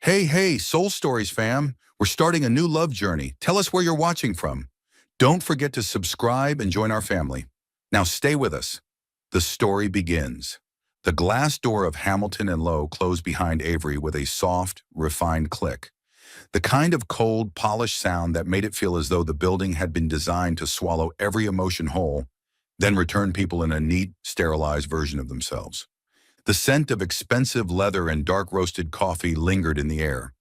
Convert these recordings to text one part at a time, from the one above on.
Hey, Soul Stories fam. We're starting a new love journey. Tell us where you're watching from. Don't forget to subscribe and join our family. Now stay with us. The story begins. The glass door of Hamilton and Lowe closed behind Avery with a soft, refined click. The kind of cold, polished sound that made it feel as though the building had been designed to swallow every emotion whole, then return people in a neat, sterilized version of themselves. The scent of expensive leather and dark roasted coffee lingered in the air.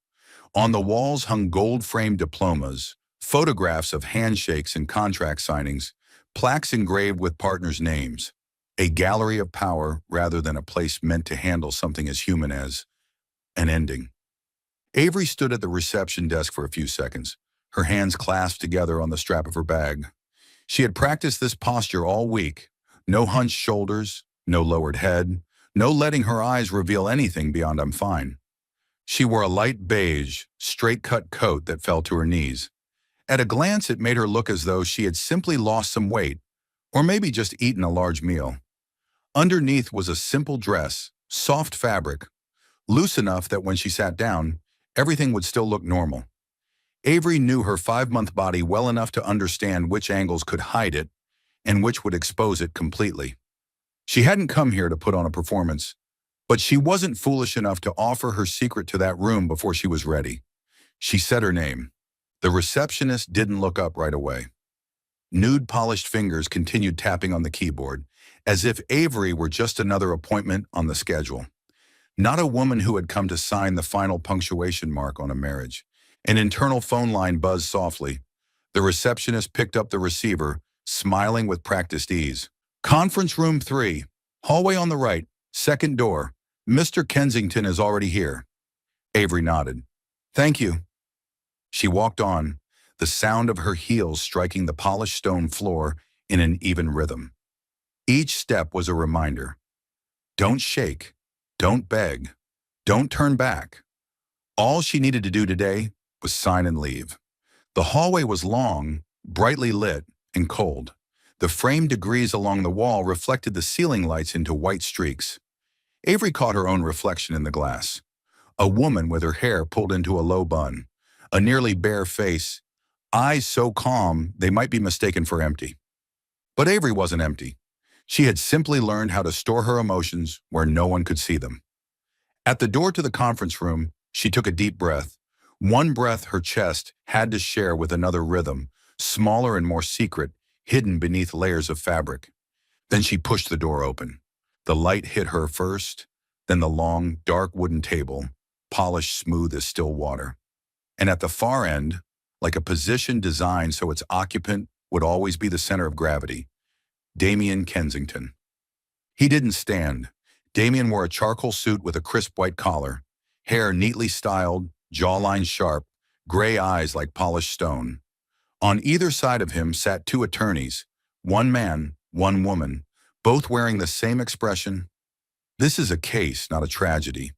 On the walls hung gold-framed diplomas, photographs of handshakes and contract signings, plaques engraved with partners' names. A gallery of power rather than a place meant to handle something as human as an ending. Avery stood at the reception desk for a few seconds, her hands clasped together on the strap of her bag. She had practiced this posture all week. No hunched shoulders, no lowered head, no letting her eyes reveal anything beyond "I'm fine." She wore a light beige, straight-cut coat that fell to her knees. At a glance, it made her look as though she had simply lost some weight, or maybe just eaten a large meal. Underneath was a simple dress, soft fabric, loose enough that when she sat down, everything would still look normal. Avery knew her 5-month body well enough to understand which angles could hide it and which would expose it completely. She hadn't come here to put on a performance, but she wasn't foolish enough to offer her secret to that room before she was ready. She said her name. The receptionist didn't look up right away. Nude polished fingers continued tapping on the keyboard, as if Avery were just another appointment on the schedule. Not a woman who had come to sign the final punctuation mark on a marriage. An internal phone line buzzed softly. The receptionist picked up the receiver, smiling with practiced ease. "Conference room 3, hallway on the right, second door. Mr. Kensington is already here." Avery nodded. "Thank you." She walked on, the sound of her heels striking the polished stone floor in an even rhythm. Each step was a reminder. Don't shake, don't beg, don't turn back. All she needed to do today was sign and leave. The hallway was long, brightly lit, and cold. The framed degrees along the wall reflected the ceiling lights into white streaks. Avery caught her own reflection in the glass. A woman with her hair pulled into a low bun, a nearly bare face, eyes so calm they might be mistaken for empty. But Avery wasn't empty. She had simply learned how to store her emotions where no one could see them. At the door to the conference room, she took a deep breath. One breath her chest had to share with another rhythm, smaller and more secret, hidden beneath layers of fabric. Then she pushed the door open. The light hit her first, then the long, dark wooden table, polished smooth as still water. And at the far end, like a position designed so its occupant would always be the center of gravity, Damien Kensington. He didn't stand. Damien wore a charcoal suit with a crisp white collar, hair neatly styled, jawline sharp, gray eyes like polished stone. On either side of him sat 2 attorneys, one man, one woman, both wearing the same expression. This is a case, not a tragedy.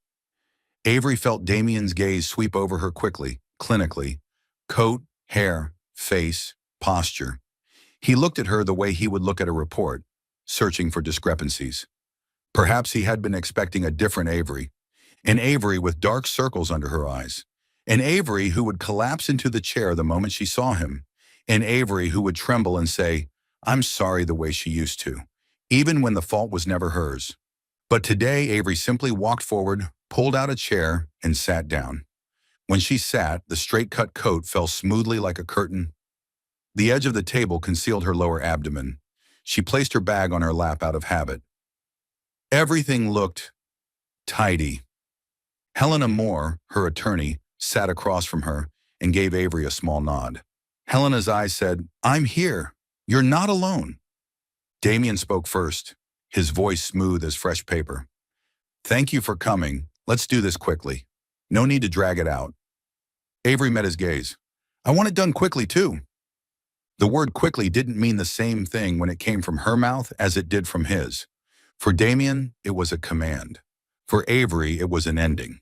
Avery felt Damien's gaze sweep over her quickly, clinically. Coat, hair, face, posture. He looked at her the way he would look at a report, searching for discrepancies. Perhaps he had been expecting a different Avery, an Avery with dark circles under her eyes, an Avery who would collapse into the chair the moment she saw him, an Avery who would tremble and say, "I'm sorry," the way she used to, even when the fault was never hers. But today, Avery simply walked forward, pulled out a chair, and sat down. When she sat, the straight-cut coat fell smoothly like a curtain. The edge of the table concealed her lower abdomen. She placed her bag on her lap out of habit. Everything looked tidy. Helena Moore, her attorney, sat across from her and gave Avery a small nod. Helena's eyes said, "I'm here. You're not alone." Damien spoke first, his voice smooth as fresh paper. "Thank you for coming. Let's do this quickly. No need to drag it out." Avery met his gaze. "I want it done quickly, too." The word quickly didn't mean the same thing when it came from her mouth as it did from his. For Damien, it was a command. For Avery, it was an ending.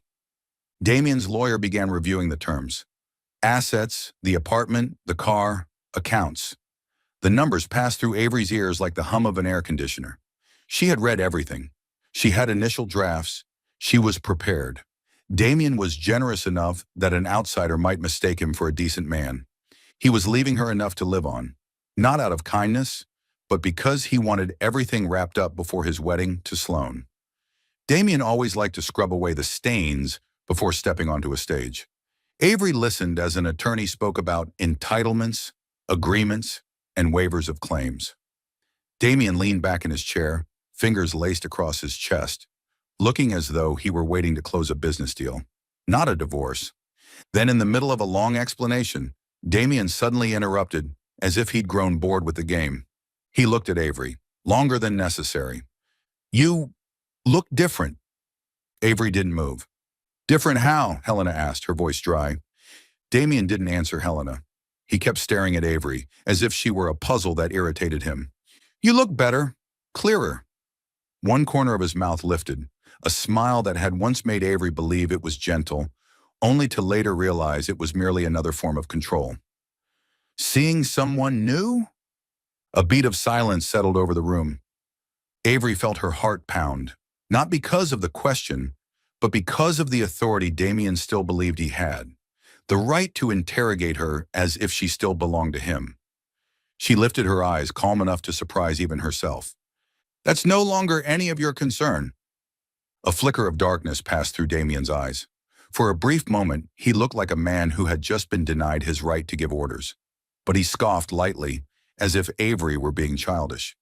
Damien's lawyer began reviewing the terms. Assets, the apartment, the car, accounts. The numbers passed through Avery's ears like the hum of an air conditioner. She had read everything. She had initial drafts. She was prepared. Damien was generous enough that an outsider might mistake him for a decent man. He was leaving her enough to live on, not out of kindness, but because he wanted everything wrapped up before his wedding to Sloane. Damien always liked to scrub away the stains before stepping onto a stage. Avery listened as an attorney spoke about entitlements, agreements, and waivers of claims. Damien leaned back in his chair, fingers laced across his chest, looking as though he were waiting to close a business deal, not a divorce. Then in the middle of a long explanation, Damien suddenly interrupted, as if he'd grown bored with the game. He looked at Avery, longer than necessary. "You look different." Avery didn't move. "Different how?" Helena asked, her voice dry. Damien didn't answer Helena. He kept staring at Avery, as if she were a puzzle that irritated him. "You look better, clearer." One corner of his mouth lifted, a smile that had once made Avery believe it was gentle, only to later realize it was merely another form of control. "Seeing someone new?" A beat of silence settled over the room. Avery felt her heart pound, not because of the question, but because of the authority Damien still believed he had, the right to interrogate her as if she still belonged to him. She lifted her eyes, calm enough to surprise even herself. "That's no longer any of your concern." A flicker of darkness passed through Damien's eyes. For a brief moment, he looked like a man who had just been denied his right to give orders. But he scoffed lightly, as if Avery were being childish.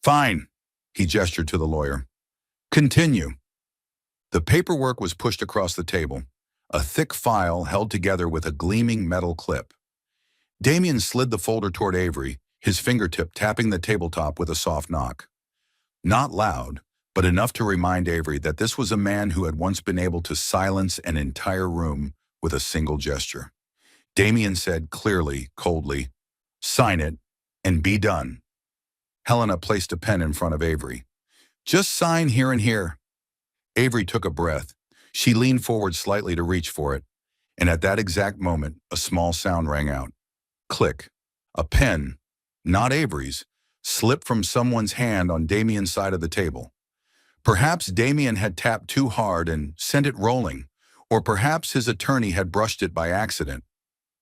"Fine," he gestured to the lawyer. "Continue." The paperwork was pushed across the table, a thick file held together with a gleaming metal clip. Damien slid the folder toward Avery, his fingertip tapping the tabletop with a soft knock. Not loud, but enough to remind Avery that this was a man who had once been able to silence an entire room with a single gesture. Damien said clearly, coldly, "Sign it, and be done." Helena placed a pen in front of Avery. "Just sign here and here." Avery took a breath. She leaned forward slightly to reach for it, and at that exact moment, a small sound rang out. Click. A pen, not Avery's, slipped from someone's hand on Damien's side of the table. Perhaps Damien had tapped too hard and sent it rolling, or perhaps his attorney had brushed it by accident.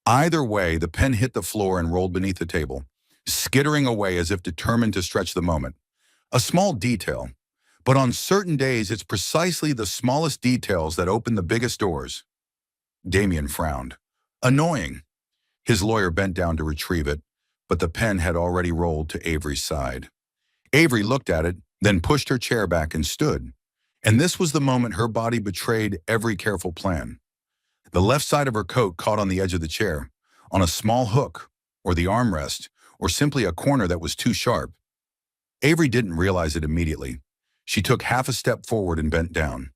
Either way, the pen hit the floor and rolled beneath the table, skittering away as if determined to stretch the moment. A small detail, but on certain days it's precisely the smallest details that open the biggest doors. Damien frowned. Annoying. His lawyer bent down to retrieve it, but the pen had already rolled to Avery's side. Avery looked at it, then pushed her chair back and stood. And this was the moment her body betrayed every careful plan. The left side of her coat caught on the edge of the chair, on a small hook, or the armrest, or simply a corner that was too sharp. Avery didn't realize it immediately. She took half a step forward and bent down.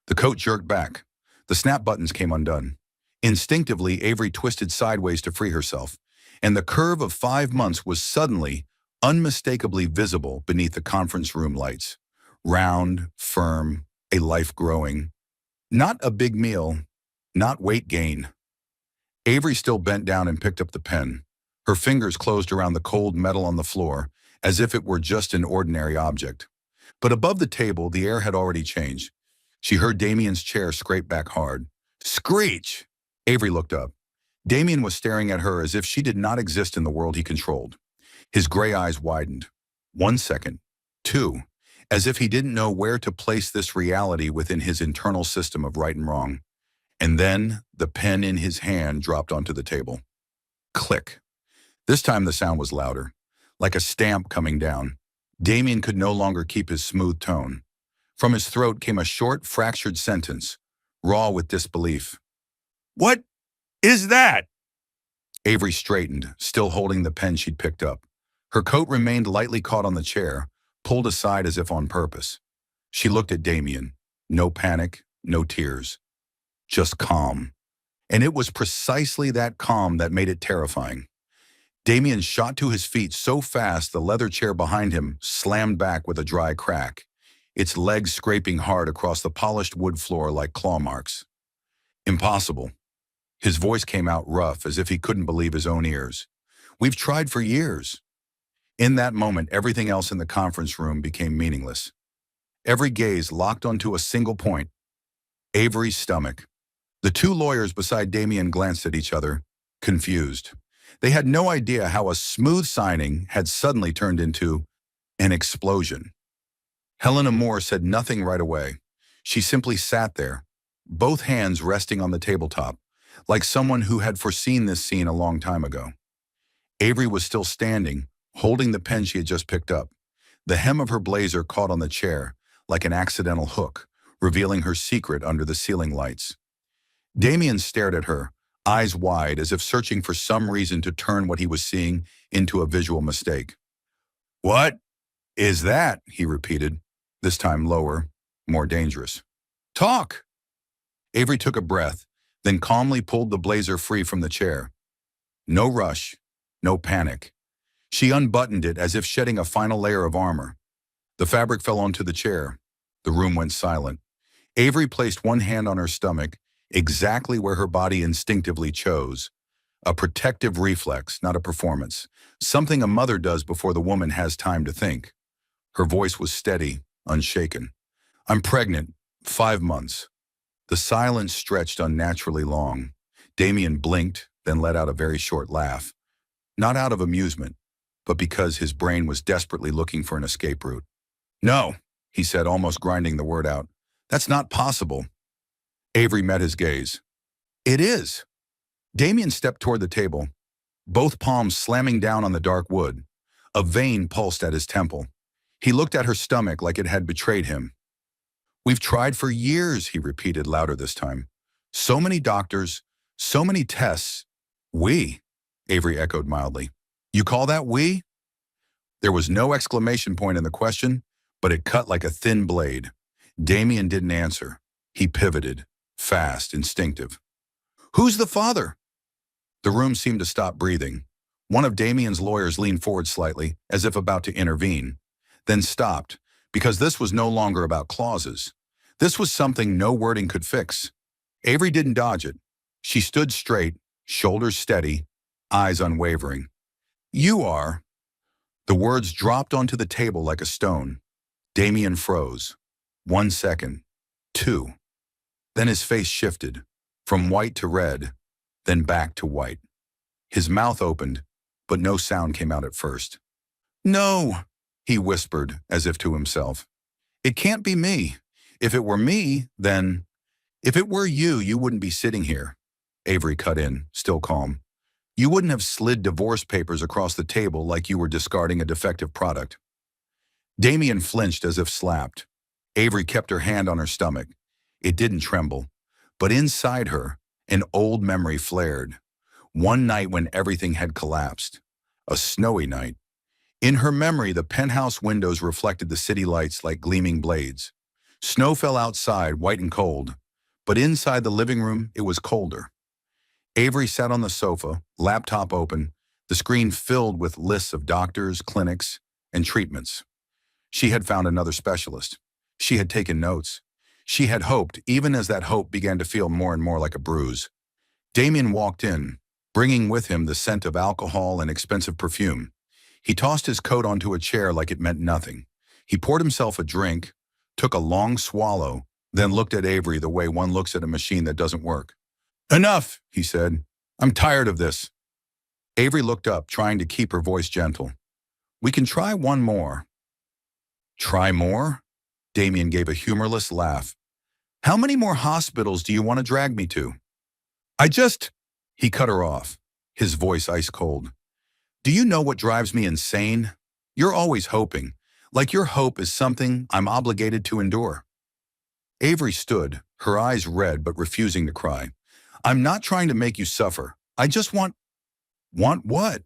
The coat jerked back. The snap buttons came undone. Instinctively, Avery twisted sideways to free herself, and the curve of 5 months was suddenly, unmistakably visible beneath the conference room lights. Round, firm, a life growing. Not a big meal, not weight gain. Avery still bent down and picked up the pen. Her fingers closed around the cold metal on the floor, as if it were just an ordinary object. But above the table, the air had already changed. She heard Damien's chair scrape back hard. Screech! Avery looked up. Damien was staring at her as if she did not exist in the world he controlled. His gray eyes widened. 1 second. 2. As if he didn't know where to place this reality within his internal system of right and wrong. And then the pen in his hand dropped onto the table. Click. This time the sound was louder, like a stamp coming down. Damien could no longer keep his smooth tone. From his throat came a short, fractured sentence, raw with disbelief. "What is that?" Avery straightened, still holding the pen she'd picked up. Her coat remained lightly caught on the chair, pulled aside as if on purpose. She looked at Damien. No panic, no tears. Just calm. And it was precisely that calm that made it terrifying. Damien shot to his feet so fast the leather chair behind him slammed back with a dry crack, its legs scraping hard across the polished wood floor like claw marks. Impossible. His voice came out rough, as if he couldn't believe his own ears. "We've tried for years." In that moment, everything else in the conference room became meaningless. Every gaze locked onto a single point. Avery's stomach. The two lawyers beside Damien glanced at each other, confused. They had no idea how a smooth signing had suddenly turned into an explosion. Helena Moore said nothing right away. She simply sat there, both hands resting on the tabletop, like someone who had foreseen this scene a long time ago. Avery was still standing, holding the pen she had just picked up. The hem of her blazer caught on the chair, like an accidental hook, revealing her secret under the ceiling lights. Damien stared at her, eyes wide as if searching for some reason to turn what he was seeing into a visual mistake. "What is that?" he repeated, this time lower, more dangerous. "Talk!" Avery took a breath, then calmly pulled the blazer free from the chair. No rush, no panic. She unbuttoned it as if shedding a final layer of armor. The fabric fell onto the chair. The room went silent. Avery placed one hand on her stomach, exactly where her body instinctively chose. A protective reflex, not a performance. Something a mother does before the woman has time to think. Her voice was steady, unshaken. "I'm pregnant, 5 months." The silence stretched unnaturally long. Damien blinked, then let out a very short laugh. Not out of amusement, but because his brain was desperately looking for an escape route. "No," he said, almost grinding the word out. "That's not possible." Avery met his gaze. "It is." Damien stepped toward the table, both palms slamming down on the dark wood. A vein pulsed at his temple. He looked at her stomach like it had betrayed him. "We've tried for years," he repeated louder this time. "So many doctors, so many tests." "We," Avery echoed mildly. "You call that we?" There was no exclamation point in the question, but it cut like a thin blade. Damien didn't answer. He pivoted, fast, instinctive. "Who's the father?" The room seemed to stop breathing. One of Damien's lawyers leaned forward slightly, as if about to intervene, then stopped, because this was no longer about clauses. This was something no wording could fix. Avery didn't dodge it. She stood straight, shoulders steady, eyes unwavering. "You are." The words dropped onto the table like a stone. Damien froze. 1 second. 2. Then his face shifted, from white to red, then back to white. His mouth opened, but no sound came out at first. "No," he whispered, as if to himself. "It can't be me. If it were me, then—" "If it were you, you wouldn't be sitting here," Avery cut in, still calm. "You wouldn't have slid divorce papers across the table like you were discarding a defective product." Damien flinched as if slapped. Avery kept her hand on her stomach. It didn't tremble, but inside her, an old memory flared. One night when everything had collapsed. A snowy night. In her memory, the penthouse windows reflected the city lights like gleaming blades. Snow fell outside, white and cold, but inside the living room, it was colder. Avery sat on the sofa, laptop open, the screen filled with lists of doctors, clinics, and treatments. She had found another specialist. She had taken notes. She had hoped, even as that hope began to feel more and more like a bruise. Damien walked in, bringing with him the scent of alcohol and expensive perfume. He tossed his coat onto a chair like it meant nothing. He poured himself a drink, took a long swallow, then looked at Avery the way one looks at a machine that doesn't work. "Enough," he said. "I'm tired of this." Avery looked up, trying to keep her voice gentle. "We can try one more." "Try more?" Damien gave a humorless laugh. "How many more hospitals do you want to drag me to?" He cut her off, his voice ice cold. "Do you know what drives me insane? You're always hoping, like your hope is something I'm obligated to endure." Avery stood, her eyes red but refusing to cry. "I'm not trying to make you suffer. I just want—" "Want what?"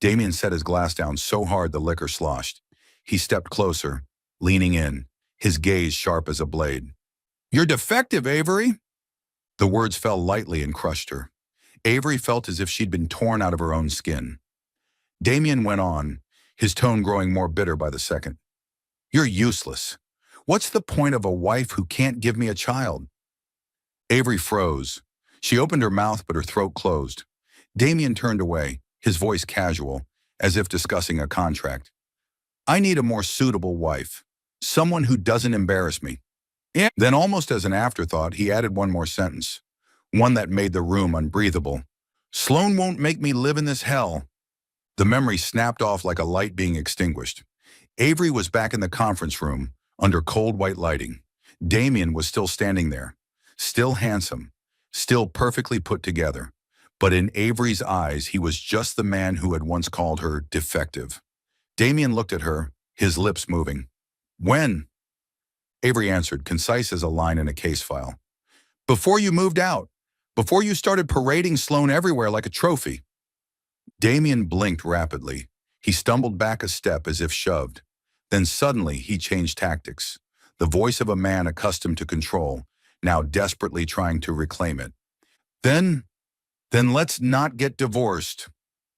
Damien set his glass down so hard the liquor sloshed. He stepped closer, leaning in, his gaze sharp as a blade. "You're defective, Avery!" The words fell lightly and crushed her. Avery felt as if she'd been torn out of her own skin. Damien went on, his tone growing more bitter by the second. "You're useless. What's the point of a wife who can't give me a child?" Avery froze. She opened her mouth, but her throat closed. Damien turned away, his voice casual, as if discussing a contract. "I need a more suitable wife. Someone who doesn't embarrass me." Then, almost as an afterthought, he added one more sentence, one that made the room unbreathable. Sloan won't make me live in this hell. The memory snapped off like a light being extinguished. Avery was back in the conference room, under cold white lighting. Damien was still standing there, still handsome, still perfectly put together. But in Avery's eyes, he was just the man who had once called her defective. Damien looked at her, his lips moving. When? Avery answered, concise as a line in a case file. Before you moved out. Before you started parading Sloan everywhere like a trophy. Damien blinked rapidly. He stumbled back a step as if shoved. Then suddenly he changed tactics. The voice of a man accustomed to control, now desperately trying to reclaim it. Then let's not get divorced.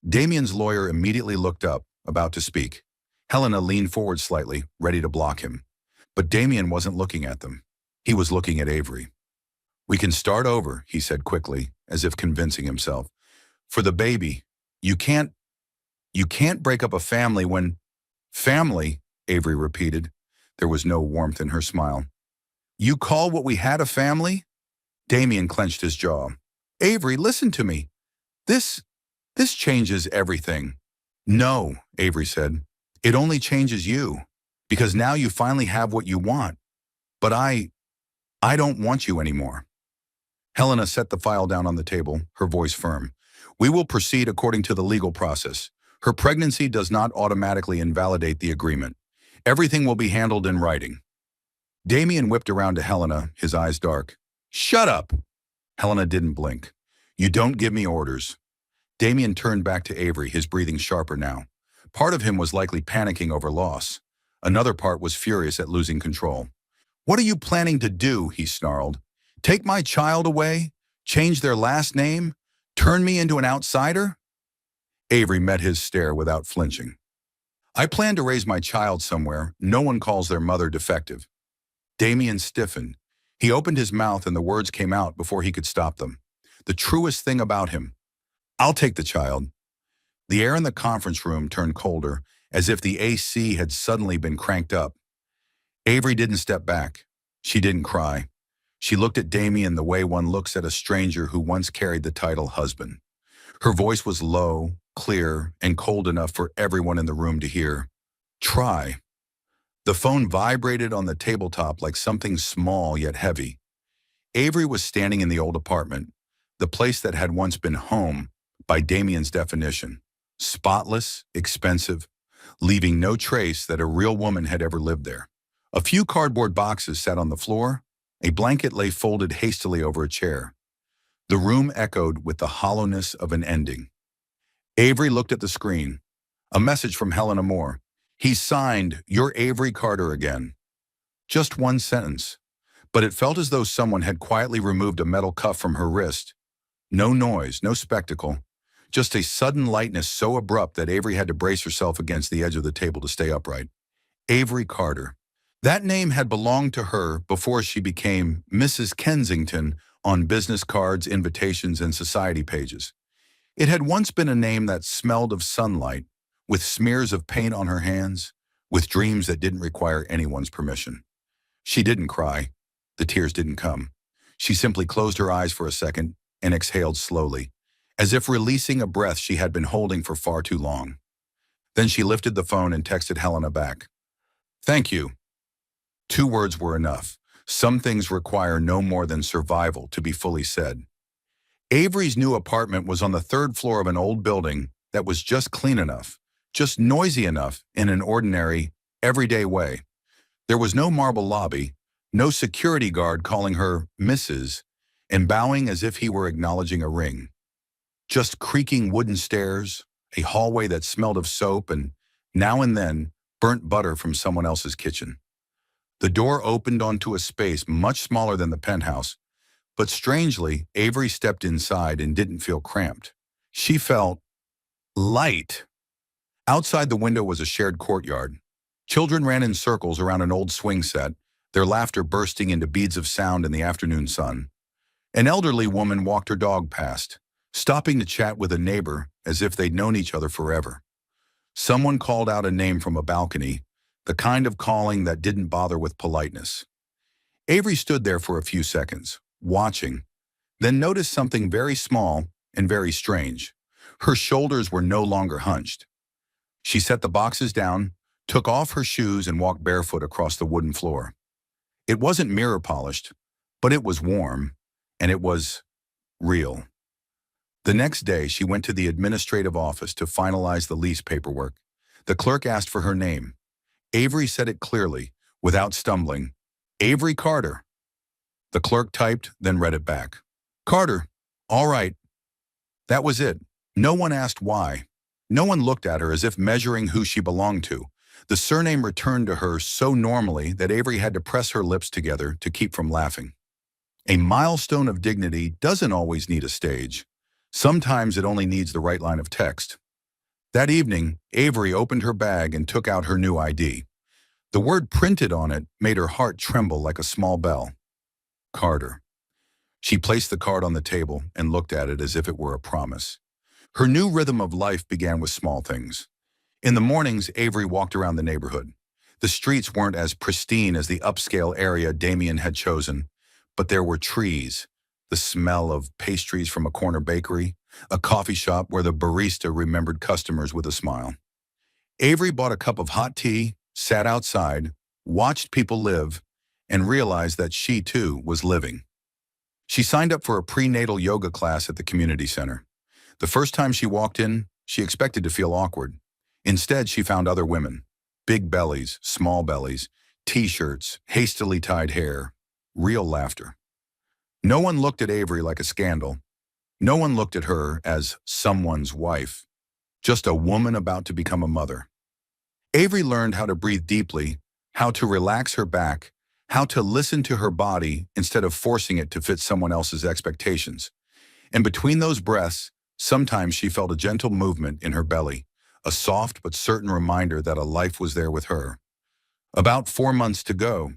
Damien's lawyer immediately looked up, about to speak. Helena leaned forward slightly, ready to block him. But Damien wasn't looking at them. He was looking at Avery. We can start over, he said quickly, as if convincing himself. For the baby, you can't break up a family when... Family, Avery repeated. There was no warmth in her smile. You call what we had a family? Damien clenched his jaw. Avery, listen to me. This changes everything. No, Avery said. It only changes you. Because now you finally have what you want. But I don't want you anymore. Helena set the file down on the table, her voice firm. We will proceed according to the legal process. Her pregnancy does not automatically invalidate the agreement. Everything will be handled in writing. Damien whipped around to Helena, his eyes dark. Shut up! Helena didn't blink. You don't give me orders. Damien turned back to Avery, his breathing sharper now. Part of him was likely panicking over loss. Another part was furious at losing control. What are you planning to do? He snarled. Take my child away? Change their last name? Turn me into an outsider? Avery met his stare without flinching. I plan to raise my child somewhere. No one calls their mother defective. Damien stiffened. He opened his mouth and the words came out before he could stop them. The truest thing about him. I'll take the child. The air in the conference room turned colder, as if the AC had suddenly been cranked up. Avery didn't step back. She didn't cry. She looked at Damien the way one looks at a stranger who once carried the title husband. Her voice was low, clear, and cold enough for everyone in the room to hear. Try. The phone vibrated on the tabletop like something small yet heavy. Avery was standing in the old apartment, the place that had once been home, by Damien's definition. Spotless, expensive, leaving no trace that a real woman had ever lived there. A few cardboard boxes sat on the floor. A blanket lay folded hastily over a chair. The room echoed with the hollowness of an ending. Avery looked at the screen. A message from Helena Moore. He's signed, "You're Avery Carter again." Just one sentence, but it felt as though someone had quietly removed a metal cuff from her wrist. No noise, no spectacle, just a sudden lightness so abrupt that Avery had to brace herself against the edge of the table to stay upright. Avery Carter. That name had belonged to her before she became Mrs. Kensington on business cards, invitations, and society pages. It had once been a name that smelled of sunlight, with smears of paint on her hands, with dreams that didn't require anyone's permission. She didn't cry. The tears didn't come. She simply closed her eyes for a second and exhaled slowly, as if releasing a breath she had been holding for far too long. Then she lifted the phone and texted Helena back. Thank you. 2 words were enough. Some things require no more than survival to be fully said. Avery's new apartment was on the 3rd floor of an old building that was just clean enough, just noisy enough in an ordinary, everyday way. There was no marble lobby, no security guard calling her Mrs. and bowing as if he were acknowledging a ring. Just creaking wooden stairs, a hallway that smelled of soap, and now and then, burnt butter from someone else's kitchen. The door opened onto a space much smaller than the penthouse, but strangely, Avery stepped inside and didn't feel cramped. She felt light. Outside the window was a shared courtyard. Children ran in circles around an old swing set, their laughter bursting into beads of sound in the afternoon sun. An elderly woman walked her dog past, stopping to chat with a neighbor as if they'd known each other forever. Someone called out a name from a balcony, the kind of calling that didn't bother with politeness. Avery stood there for a few seconds, watching, then noticed something very small and very strange. Her shoulders were no longer hunched. She set the boxes down, took off her shoes, and walked barefoot across the wooden floor. It wasn't mirror polished, but it was warm, and it was real. The next day, she went to the administrative office to finalize the lease paperwork. The clerk asked for her name. Avery said it clearly, without stumbling. Avery Carter. The clerk typed, then read it back. Carter. All right. That was it. No one asked why. No one looked at her as if measuring who she belonged to. The surname returned to her so normally that Avery had to press her lips together to keep from laughing. A milestone of dignity doesn't always need a stage. Sometimes it only needs the right line of text. That evening, Avery opened her bag and took out her new ID. The word printed on it made her heart tremble like a small bell. Carter. She placed the card on the table and looked at it as if it were a promise. Her new rhythm of life began with small things. In the mornings, Avery walked around the neighborhood. The streets weren't as pristine as the upscale area Damien had chosen, but there were trees, the smell of pastries from a corner bakery, a coffee shop where the barista remembered customers with a smile. Avery bought a cup of hot tea, sat outside, watched people live, and realized that she too was living. She signed up for a prenatal yoga class at the community center. The first time she walked in, she expected to feel awkward. Instead, she found other women. Big bellies, small bellies, t-shirts, hastily tied hair, real laughter. No one looked at Avery like a scandal. No one looked at her as someone's wife, just a woman about to become a mother. Avery learned how to breathe deeply, how to relax her back, how to listen to her body instead of forcing it to fit someone else's expectations. And between those breaths, sometimes she felt a gentle movement in her belly, a soft but certain reminder that a life was there with her. About 4 months to go.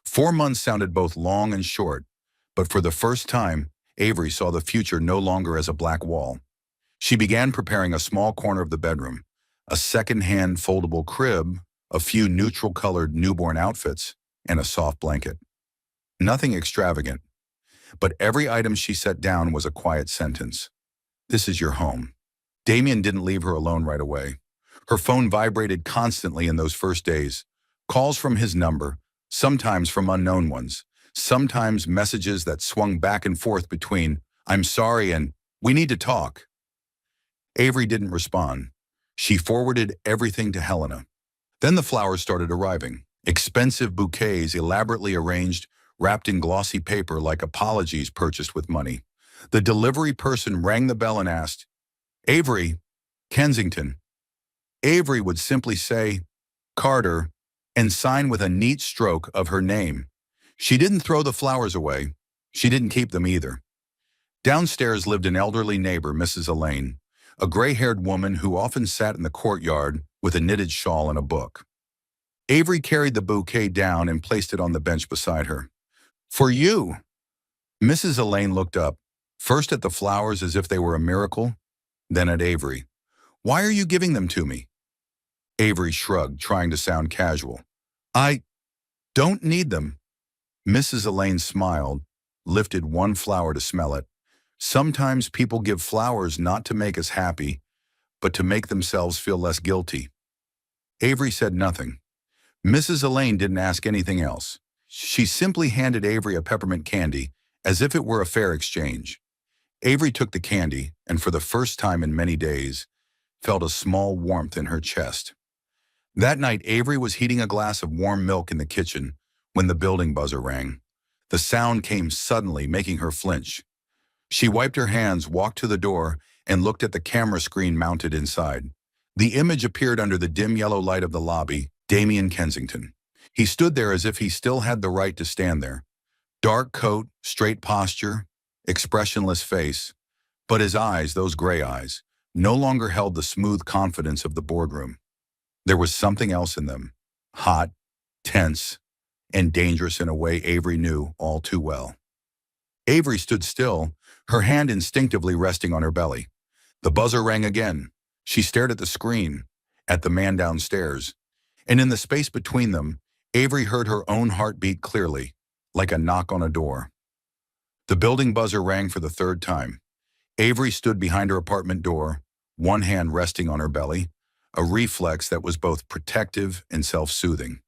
4 months sounded both long and short, but for the first time, Avery saw the future no longer as a black wall. She began preparing a small corner of the bedroom, a second-hand foldable crib, a few neutral-colored newborn outfits, and a soft blanket. Nothing extravagant, but every item she set down was a quiet sentence. This is your home. Damien didn't leave her alone right away. Her phone vibrated constantly in those first days. Calls from his number, sometimes from unknown ones, sometimes messages that swung back and forth between, I'm sorry and we need to talk. Avery didn't respond. She forwarded everything to Helena. Then the flowers started arriving. Expensive bouquets elaborately arranged, wrapped in glossy paper like apologies purchased with money. The delivery person rang the bell and asked, Avery, Kensington. Avery would simply say, Carter, and sign with a neat stroke of her name. She didn't throw the flowers away. She didn't keep them either. Downstairs lived an elderly neighbor, Mrs. Elaine, a gray-haired woman who often sat in the courtyard with a knitted shawl and a book. Avery carried the bouquet down and placed it on the bench beside her. For you. Mrs. Elaine looked up, first at the flowers as if they were a miracle, then at Avery. Why are you giving them to me? Avery shrugged, trying to sound casual. I don't need them. Mrs. Elaine smiled, lifted one flower to smell it. Sometimes people give flowers not to make us happy, but to make themselves feel less guilty. Avery said nothing. Mrs. Elaine didn't ask anything else. She simply handed Avery a peppermint candy, as if it were a fair exchange. Avery took the candy, and for the first time in many days, felt a small warmth in her chest. That night, Avery was heating a glass of warm milk in the kitchen when the building buzzer rang. The sound came suddenly, making her flinch. She wiped her hands, walked to the door, and looked at the camera screen mounted inside. The image appeared under the dim yellow light of the lobby, Damien Kensington. He stood there as if he still had the right to stand there. Dark coat, straight posture, expressionless face, but his eyes, those gray eyes, no longer held the smooth confidence of the boardroom. There was something else in them, hot, tense, and dangerous in a way Avery knew all too well. Avery stood still, her hand instinctively resting on her belly. The buzzer rang again. She stared at the screen, at the man downstairs, and in the space between them, Avery heard her own heartbeat clearly. like a knock on a door. The building buzzer rang for the third time. Avery stood behind her apartment door, one hand resting on her belly, a reflex that was both protective and self-soothing.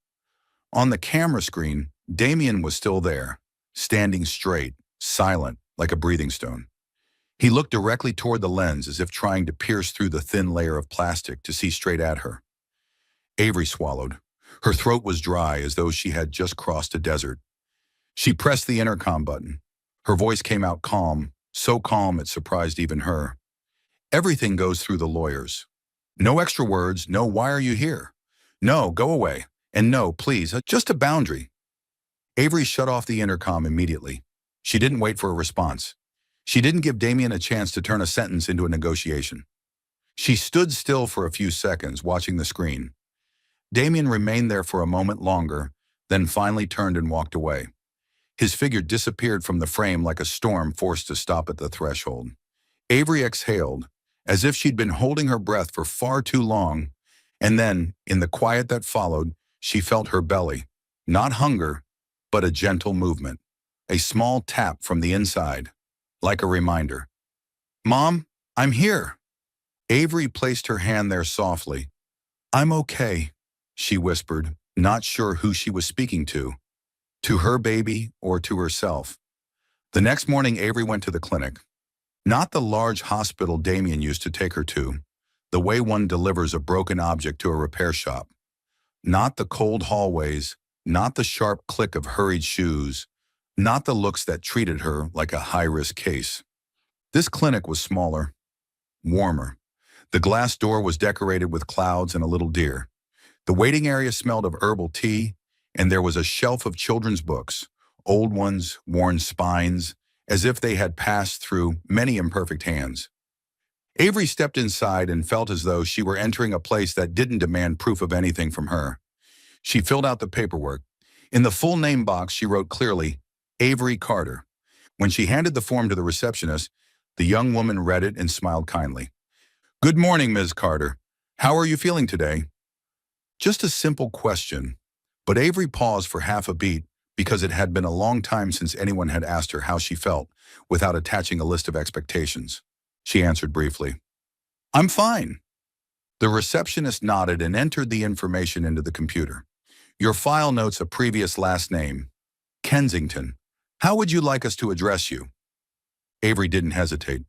On the camera screen, Damien was still there, standing straight, silent, like a breathing stone. He looked directly toward the lens as if trying to pierce through the thin layer of plastic to see straight at her. Avery swallowed. Her throat was dry as though she had just crossed a desert. She pressed the intercom button. Her voice came out calm, so calm it surprised even her. Everything goes through the lawyers. No extra words, no why are you here? No, go away. And no, please, just a boundary. Avery shut off the intercom immediately. She didn't wait for a response. She didn't give Damien a chance to turn a sentence into a negotiation. She stood still for a few seconds, watching the screen. Damien remained there for a moment longer, then finally turned and walked away. His figure disappeared from the frame like a storm forced to stop at the threshold. Avery exhaled, as if she'd been holding her breath for far too long, and then, in the quiet that followed, she felt her belly. Not hunger, but a gentle movement. A small tap from the inside, like a reminder. "Mom, I'm here." Avery placed her hand there softly. "I'm okay," she whispered, not sure who she was speaking to her baby or to herself. The next morning, Avery went to the clinic. Not the large hospital Damien used to take her to, the way one delivers a broken object to a repair shop. Not the cold hallways, not the sharp click of hurried shoes, not the looks that treated her like a high-risk case. This clinic was smaller, warmer. The glass door was decorated with clouds and a little deer. The waiting area smelled of herbal tea, and there was a shelf of children's books, old ones, worn spines, as if they had passed through many imperfect hands. Avery stepped inside and felt as though she were entering a place that didn't demand proof of anything from her. She filled out the paperwork. In the full name box, she wrote clearly, Avery Carter. When she handed the form to the receptionist, the young woman read it and smiled kindly. "Good morning, Ms. Carter. How are you feeling today?" Just a simple question, but Avery paused for half a beat because it had been a long time since anyone had asked her how she felt without attaching a list of expectations. She answered briefly, "I'm fine." The receptionist nodded and entered the information into the computer. "Your file notes a previous last name, Kensington. How would you like us to address you?" Avery didn't hesitate.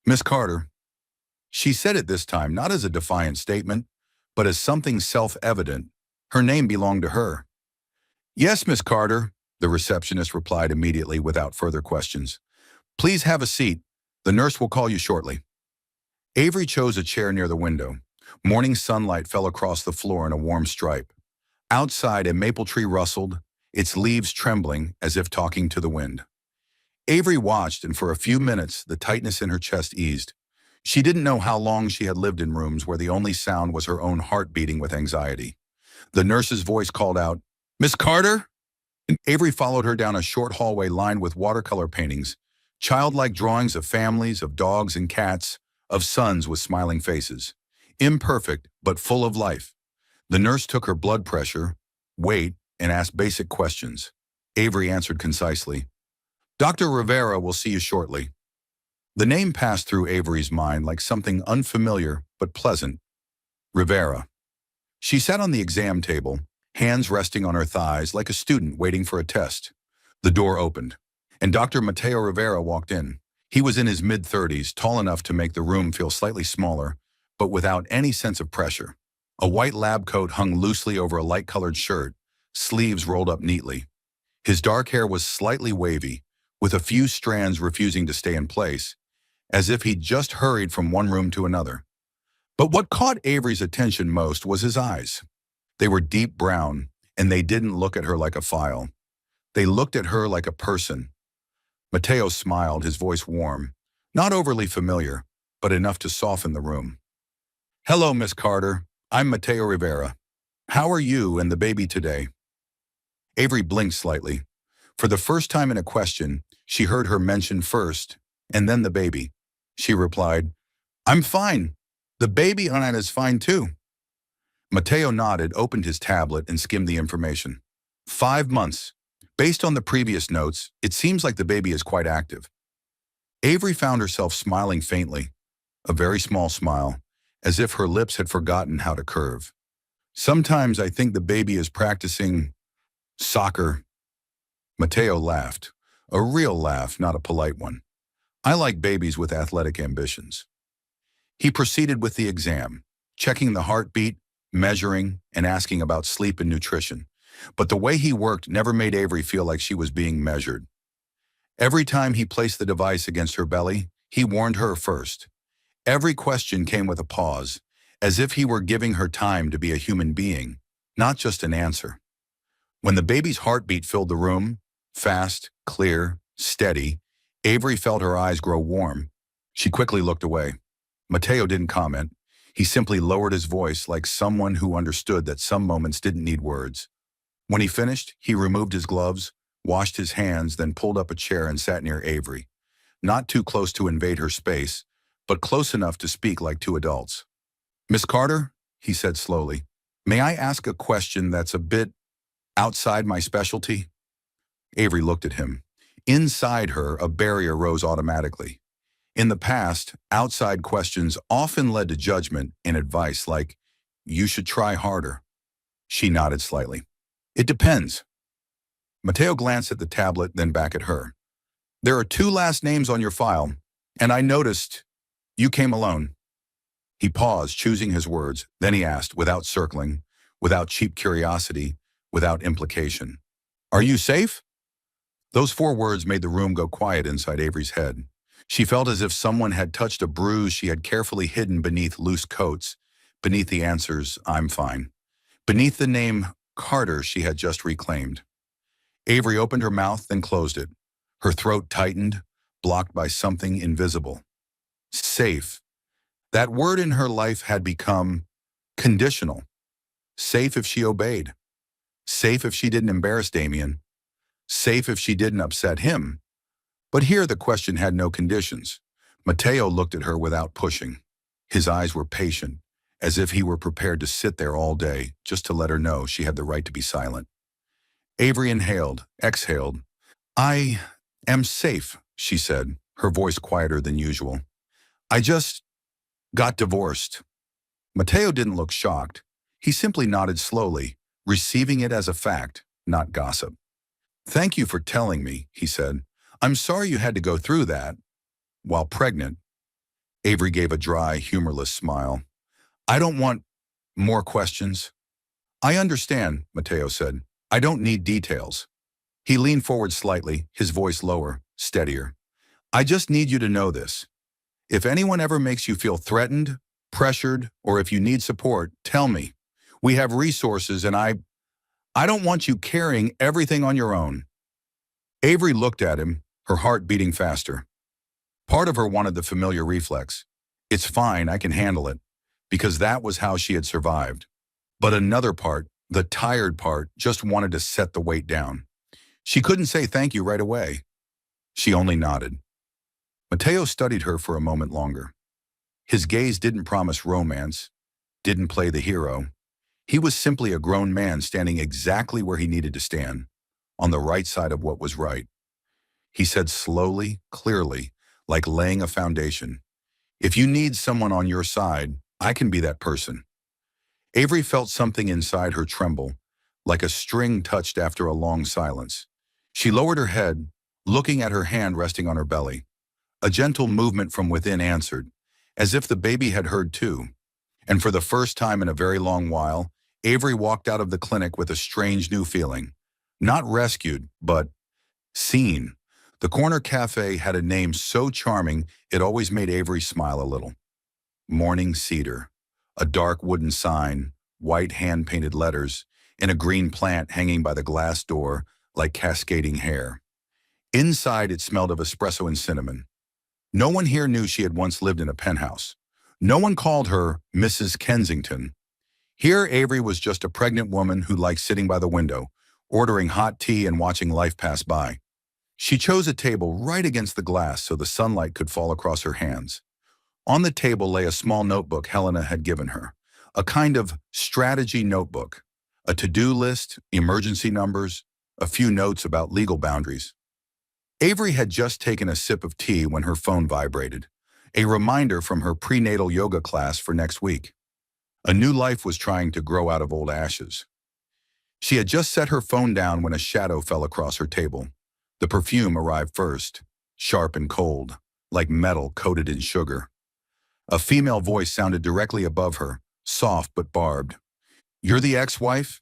"Miss Carter." She said it this time not as a defiant statement, but as something self-evident. Her name belonged to her. "Yes, Miss Carter," the receptionist replied immediately without further questions. "Please have a seat. The nurse will call you shortly." Avery chose a chair near the window. Morning sunlight fell across the floor in a warm stripe. Outside, a maple tree rustled, its leaves trembling as if talking to the wind. Avery watched, and for a few minutes, the tightness in her chest eased. She didn't know how long she had lived in rooms where the only sound was her own heart beating with anxiety. The nurse's voice called out, "Miss Carter?" Avery followed her down a short hallway lined with watercolor paintings, childlike drawings of families, of dogs and cats, of sons with smiling faces. Imperfect, but full of life. The nurse took her blood pressure, weight, and asked basic questions. Avery answered concisely, "Dr. Rivera will see you shortly." The name passed through Avery's mind like something unfamiliar but pleasant. Rivera. She sat on the exam table, hands resting on her thighs like a student waiting for a test. The door opened, and Dr. Mateo Rivera walked in. He was in his mid-30s, tall enough to make the room feel slightly smaller, but without any sense of pressure. A white lab coat hung loosely over a light-colored shirt, sleeves rolled up neatly. His dark hair was slightly wavy, with a few strands refusing to stay in place, as if he'd just hurried from one room to another. But what caught Avery's attention most was his eyes. They were deep brown, and they didn't look at her like a file. They looked at her like a person. Mateo smiled, his voice warm, not overly familiar, but enough to soften the room. "Hello, Miss Carter. I'm Mateo Rivera. How are you and the baby today?" Avery blinked slightly. For the first time in a question, she heard her mention first, and then the baby. She replied, "I'm fine. The baby on it is fine too." Mateo nodded, opened his tablet, and skimmed the information. 5 months. Based on the previous notes, it seems like the baby is quite active. Avery found herself smiling faintly, a very small smile, as if her lips had forgotten how to curve. Sometimes I think the baby is practicing soccer. Mateo laughed, a real laugh, not a polite one. I like babies with athletic ambitions. He proceeded with the exam, checking the heartbeat, measuring, and asking about sleep and nutrition. But the way he worked never made Avery feel like she was being measured. Every time he placed the device against her belly, he warned her first. Every question came with a pause, as if he were giving her time to be a human being, not just an answer. When the baby's heartbeat filled the room, fast, clear, steady, Avery felt her eyes grow warm. She quickly looked away. Mateo didn't comment. He simply lowered his voice like someone who understood that some moments didn't need words. When he finished, he removed his gloves, washed his hands, then pulled up a chair and sat near Avery. Not too close to invade her space, but close enough to speak like two adults. "Miss Carter," he said slowly, "may I ask a question that's a bit outside my specialty?" Avery looked at him. Inside her, a barrier rose automatically. In the past, outside questions often led to judgment and advice like, "You should try harder." She nodded slightly. "It depends." Mateo glanced at the tablet, then back at her. "There are 2 last names on your file, and I noticed you came alone." He paused, choosing his words. Then he asked, without circling, without cheap curiosity, without implication, "Are you safe?" Those 4 words made the room go quiet inside Avery's head. She felt as if someone had touched a bruise she had carefully hidden beneath loose coats, beneath the answers, "I'm fine," beneath the name Carter she had just reclaimed. Avery opened her mouth, then closed it. Her throat tightened, blocked by something invisible. Safe. That word in her life had become conditional. Safe if she obeyed. Safe if she didn't embarrass Damien. Safe if she didn't upset him. But here the question had no conditions. Mateo looked at her without pushing. His eyes were patient, as if he were prepared to sit there all day, just to let her know she had the right to be silent. Avery inhaled, exhaled. "I am safe," she said, her voice quieter than usual. "I just got divorced." Mateo didn't look shocked. He simply nodded slowly, receiving it as a fact, not gossip. "Thank you for telling me," he said. "I'm sorry you had to go through that while pregnant." Avery gave a dry, humorless smile. "I don't want more questions." "I understand," Mateo said. "I don't need details." He leaned forward slightly, his voice lower, steadier. "I just need you to know this. If anyone ever makes you feel threatened, pressured, or if you need support, tell me. We have resources, and I don't want you carrying everything on your own." Avery looked at him, her heart beating faster. Part of her wanted the familiar reflex. "It's fine, I can handle it," because that was how she had survived. But another part, the tired part, just wanted to set the weight down. She couldn't say thank you right away. She only nodded. Mateo studied her for a moment longer. His gaze didn't promise romance, didn't play the hero. He was simply a grown man standing exactly where he needed to stand, on the right side of what was right. He said slowly, clearly, like laying a foundation, "If you need someone on your side, I can be that person." Avery felt something inside her tremble, like a string touched after a long silence. She lowered her head, looking at her hand resting on her belly. A gentle movement from within answered, as if the baby had heard too. And for the first time in a very long while, Avery walked out of the clinic with a strange new feeling. Not rescued, but seen. The corner cafe had a name so charming it always made Avery smile a little. Morning Cedar. A dark wooden sign, white hand-painted letters, and a green plant hanging by the glass door like cascading hair. Inside it smelled of espresso and cinnamon. No one here knew she had once lived in a penthouse. No one called her Mrs. Kensington. Here Avery was just a pregnant woman who liked sitting by the window, ordering hot tea and watching life pass by. She chose a table right against the glass so the sunlight could fall across her hands. On the table lay a small notebook Helena had given her, a kind of strategy notebook, a to-do list, emergency numbers, a few notes about legal boundaries. Avery had just taken a sip of tea when her phone vibrated, a reminder from her prenatal yoga class for next week. A new life was trying to grow out of old ashes. She had just set her phone down when a shadow fell across her table. The perfume arrived first, sharp and cold, like metal coated in sugar. A female voice sounded directly above her, soft but barbed. "You're the ex-wife?"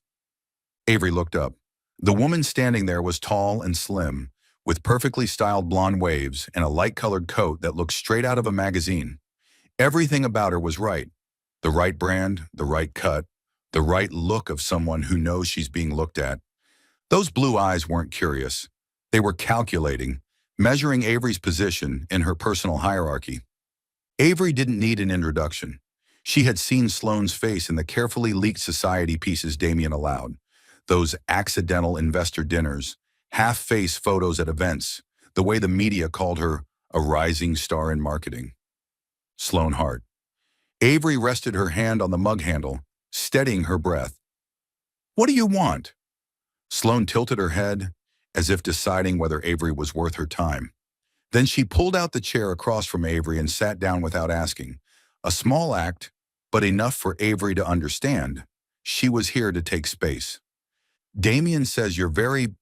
Avery looked up. The woman standing there was tall and slim, with perfectly styled blonde waves and a light-colored coat that looked straight out of a magazine. Everything about her was right. The right brand, the right cut, the right look of someone who knows she's being looked at. Those blue eyes weren't curious. They were calculating, measuring Avery's position in her personal hierarchy. Avery didn't need an introduction. She had seen Sloane's face in the carefully leaked society pieces Damien allowed. Those accidental investor dinners, half-face photos at events, the way the media called her a rising star in marketing. Sloane Hart. Avery rested her hand on the mug handle, steadying her breath. "What do you want?" Sloane tilted her head, as if deciding whether Avery was worth her time. Then she pulled out the chair across from Avery and sat down without asking. A small act, but enough for Avery to understand. She was here to take space. "Damien says you're very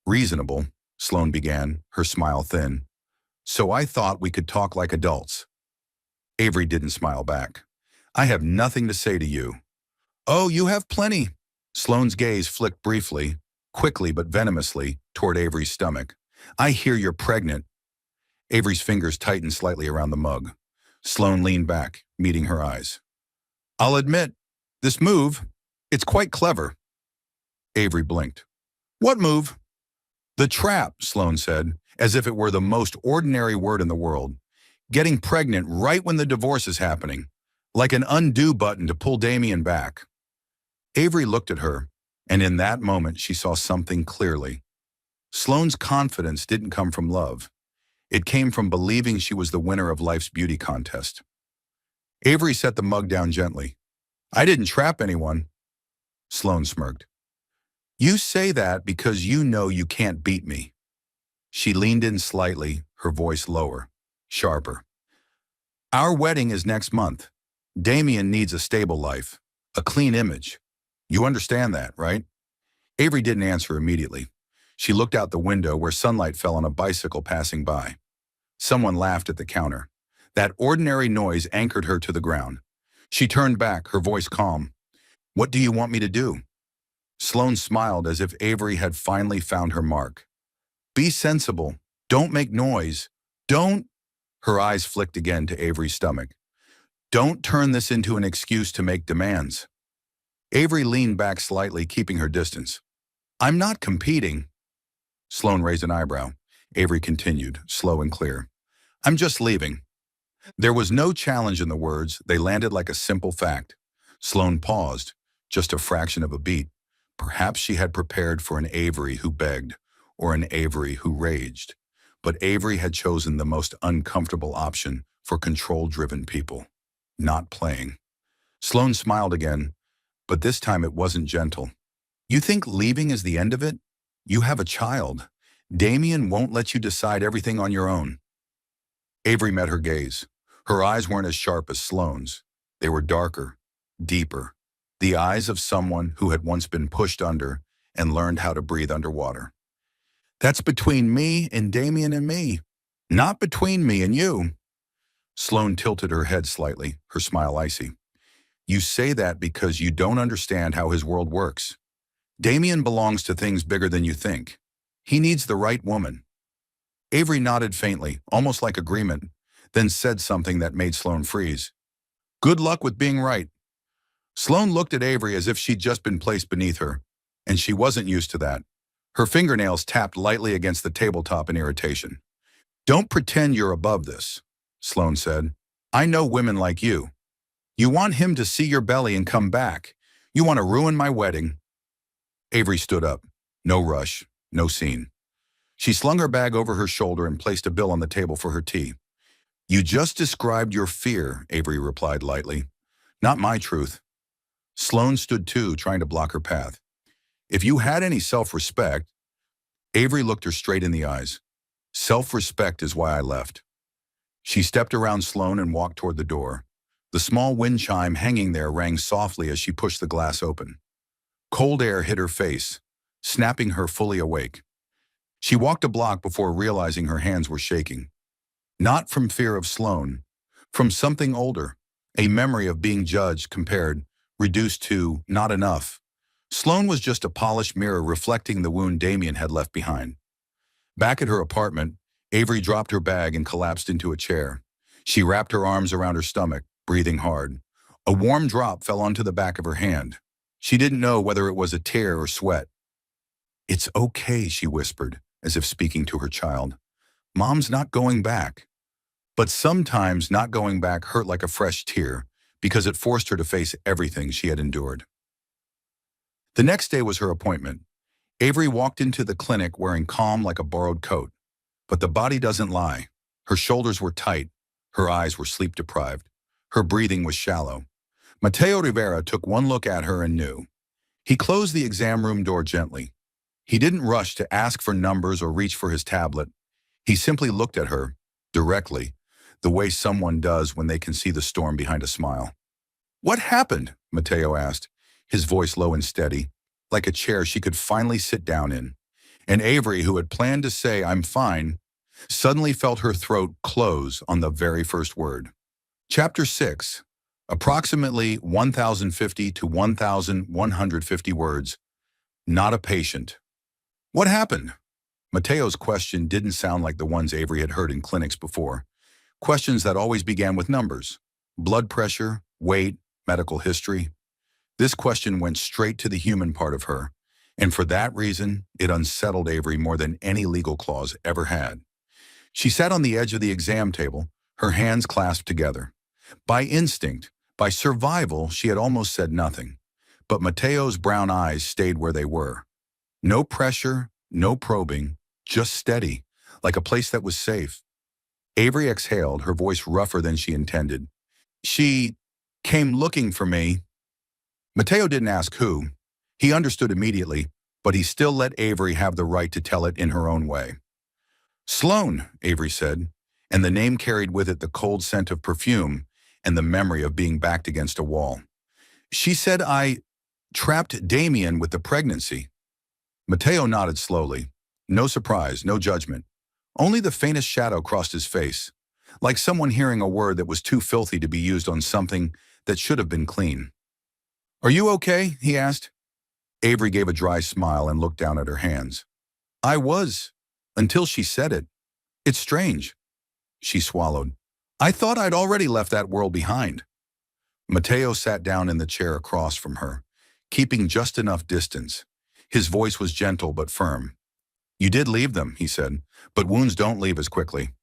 reasonable," Sloane began, her smile thin. "So I thought we could talk like adults." Avery didn't smile back. "I have nothing to say to you." "Oh, you have plenty." Sloane's gaze flicked briefly, quickly but venomously, toward Avery's stomach. "I hear you're pregnant." Avery's fingers tightened slightly around the mug. Sloane leaned back, meeting her eyes. "I'll admit, this move, it's quite clever." Avery blinked. "What move?" "The trap," Sloane said, as if it were the most ordinary word in the world. "Getting pregnant right when the divorce is happening, like an undo button to pull Damien back." Avery looked at her, and in that moment she saw something clearly. Sloane's confidence didn't come from love. It came from believing she was the winner of life's beauty contest. Avery set the mug down gently. "I didn't trap anyone." Sloane smirked. "You say that because you know you can't beat me." She leaned in slightly, her voice lower, sharper. "Our wedding is next month. Damien needs a stable life, a clean image. You understand that, right?" Avery didn't answer immediately. She looked out the window where sunlight fell on a bicycle passing by. Someone laughed at the counter. That ordinary noise anchored her to the ground. She turned back, her voice calm. "What do you want me to do?" Sloane smiled as if Avery had finally found her mark. "Be sensible. Don't make noise. Don't—" Her eyes flicked again to Avery's stomach. "Don't turn this into an excuse to make demands." Avery leaned back slightly, keeping her distance. "I'm not competing." Sloane raised an eyebrow. Avery continued, slow and clear. "I'm just leaving." There was no challenge in the words. They landed like a simple fact. Sloane paused, just a fraction of a beat. Perhaps she had prepared for an Avery who begged, or an Avery who raged. But Avery had chosen the most uncomfortable option for control-driven people. Not playing. Sloane smiled again, but this time it wasn't gentle. "You think leaving is the end of it? You have a child. Damien won't let you decide everything on your own." Avery met her gaze. Her eyes weren't as sharp as Sloane's. They were darker, deeper. The eyes of someone who had once been pushed under and learned how to breathe underwater. "That's between me and Damien and me, not between me and you." Sloane tilted her head slightly, her smile icy. "You say that because you don't understand how his world works. Damien belongs to things bigger than you think. He needs the right woman." Avery nodded faintly, almost like agreement, then said something that made Sloane freeze. "Good luck with being right." Sloane looked at Avery as if she'd just been placed beneath her, and she wasn't used to that. Her fingernails tapped lightly against the tabletop in irritation. "Don't pretend you're above this," Sloane said. "I know women like you. You want him to see your belly and come back. You want to ruin my wedding." Avery stood up. No rush, no scene. She slung her bag over her shoulder and placed a bill on the table for her tea. "You just described your fear," Avery replied lightly. "Not my truth." Sloane stood too, trying to block her path. If you had any self-respect, Avery looked her straight in the eyes. Self-respect is why I left. She stepped around Sloane and walked toward the door. The small wind chime hanging there rang softly as she pushed the glass open. Cold air hit her face, snapping her fully awake. She walked a block before realizing her hands were shaking. Not from fear of Sloane, from something older, a memory of being judged, compared, reduced to not enough. Sloane was just a polished mirror reflecting the wound Damien had left behind. Back at her apartment, Avery dropped her bag and collapsed into a chair. She wrapped her arms around her stomach, breathing hard. A warm drop fell onto the back of her hand. She didn't know whether it was a tear or sweat. "It's okay," she whispered, as if speaking to her child. "Mom's not going back." But sometimes not going back hurt like a fresh tear, because it forced her to face everything she had endured. The next day was her appointment. Avery walked into the clinic wearing calm like a borrowed coat. But the body doesn't lie. Her shoulders were tight. Her eyes were sleep-deprived. Her breathing was shallow. Mateo Rivera took one look at her and knew. He closed the exam room door gently. He didn't rush to ask for numbers or reach for his tablet. He simply looked at her, directly, the way someone does when they can see the storm behind a smile. "What happened?" Mateo asked, his voice low and steady, like a chair she could finally sit down in. And Avery, who had planned to say, "I'm fine," suddenly felt her throat close on the very first word. Chapter 6. Approximately 1,050 to 1,150 words. Not a patient. What happened? Mateo's question didn't sound like the ones Avery had heard in clinics before. Questions that always began with numbers. Blood pressure, weight, medical history. This question went straight to the human part of her, and for that reason, it unsettled Avery more than any legal clause ever had. She sat on the edge of the exam table, her hands clasped together. By instinct, by survival, she had almost said nothing. But Mateo's brown eyes stayed where they were. No pressure, no probing, just steady, like a place that was safe. Avery exhaled, her voice rougher than she intended. "She came looking for me." Mateo didn't ask who. He understood immediately, but he still let Avery have the right to tell it in her own way. "Sloane," Avery said, and the name carried with it the cold scent of perfume and the memory of being backed against a wall. "She said I trapped Damien with the pregnancy." Mateo nodded slowly. No surprise, no judgment. Only the faintest shadow crossed his face, like someone hearing a word that was too filthy to be used on something that should have been clean. "Are you okay?" he asked. Avery gave a dry smile and looked down at her hands. "I was, until she said it. It's strange." She swallowed. "I thought I'd already left that world behind." Mateo sat down in the chair across from her, keeping just enough distance. His voice was gentle but firm. "You did leave them," he said, "but wounds don't leave as quickly."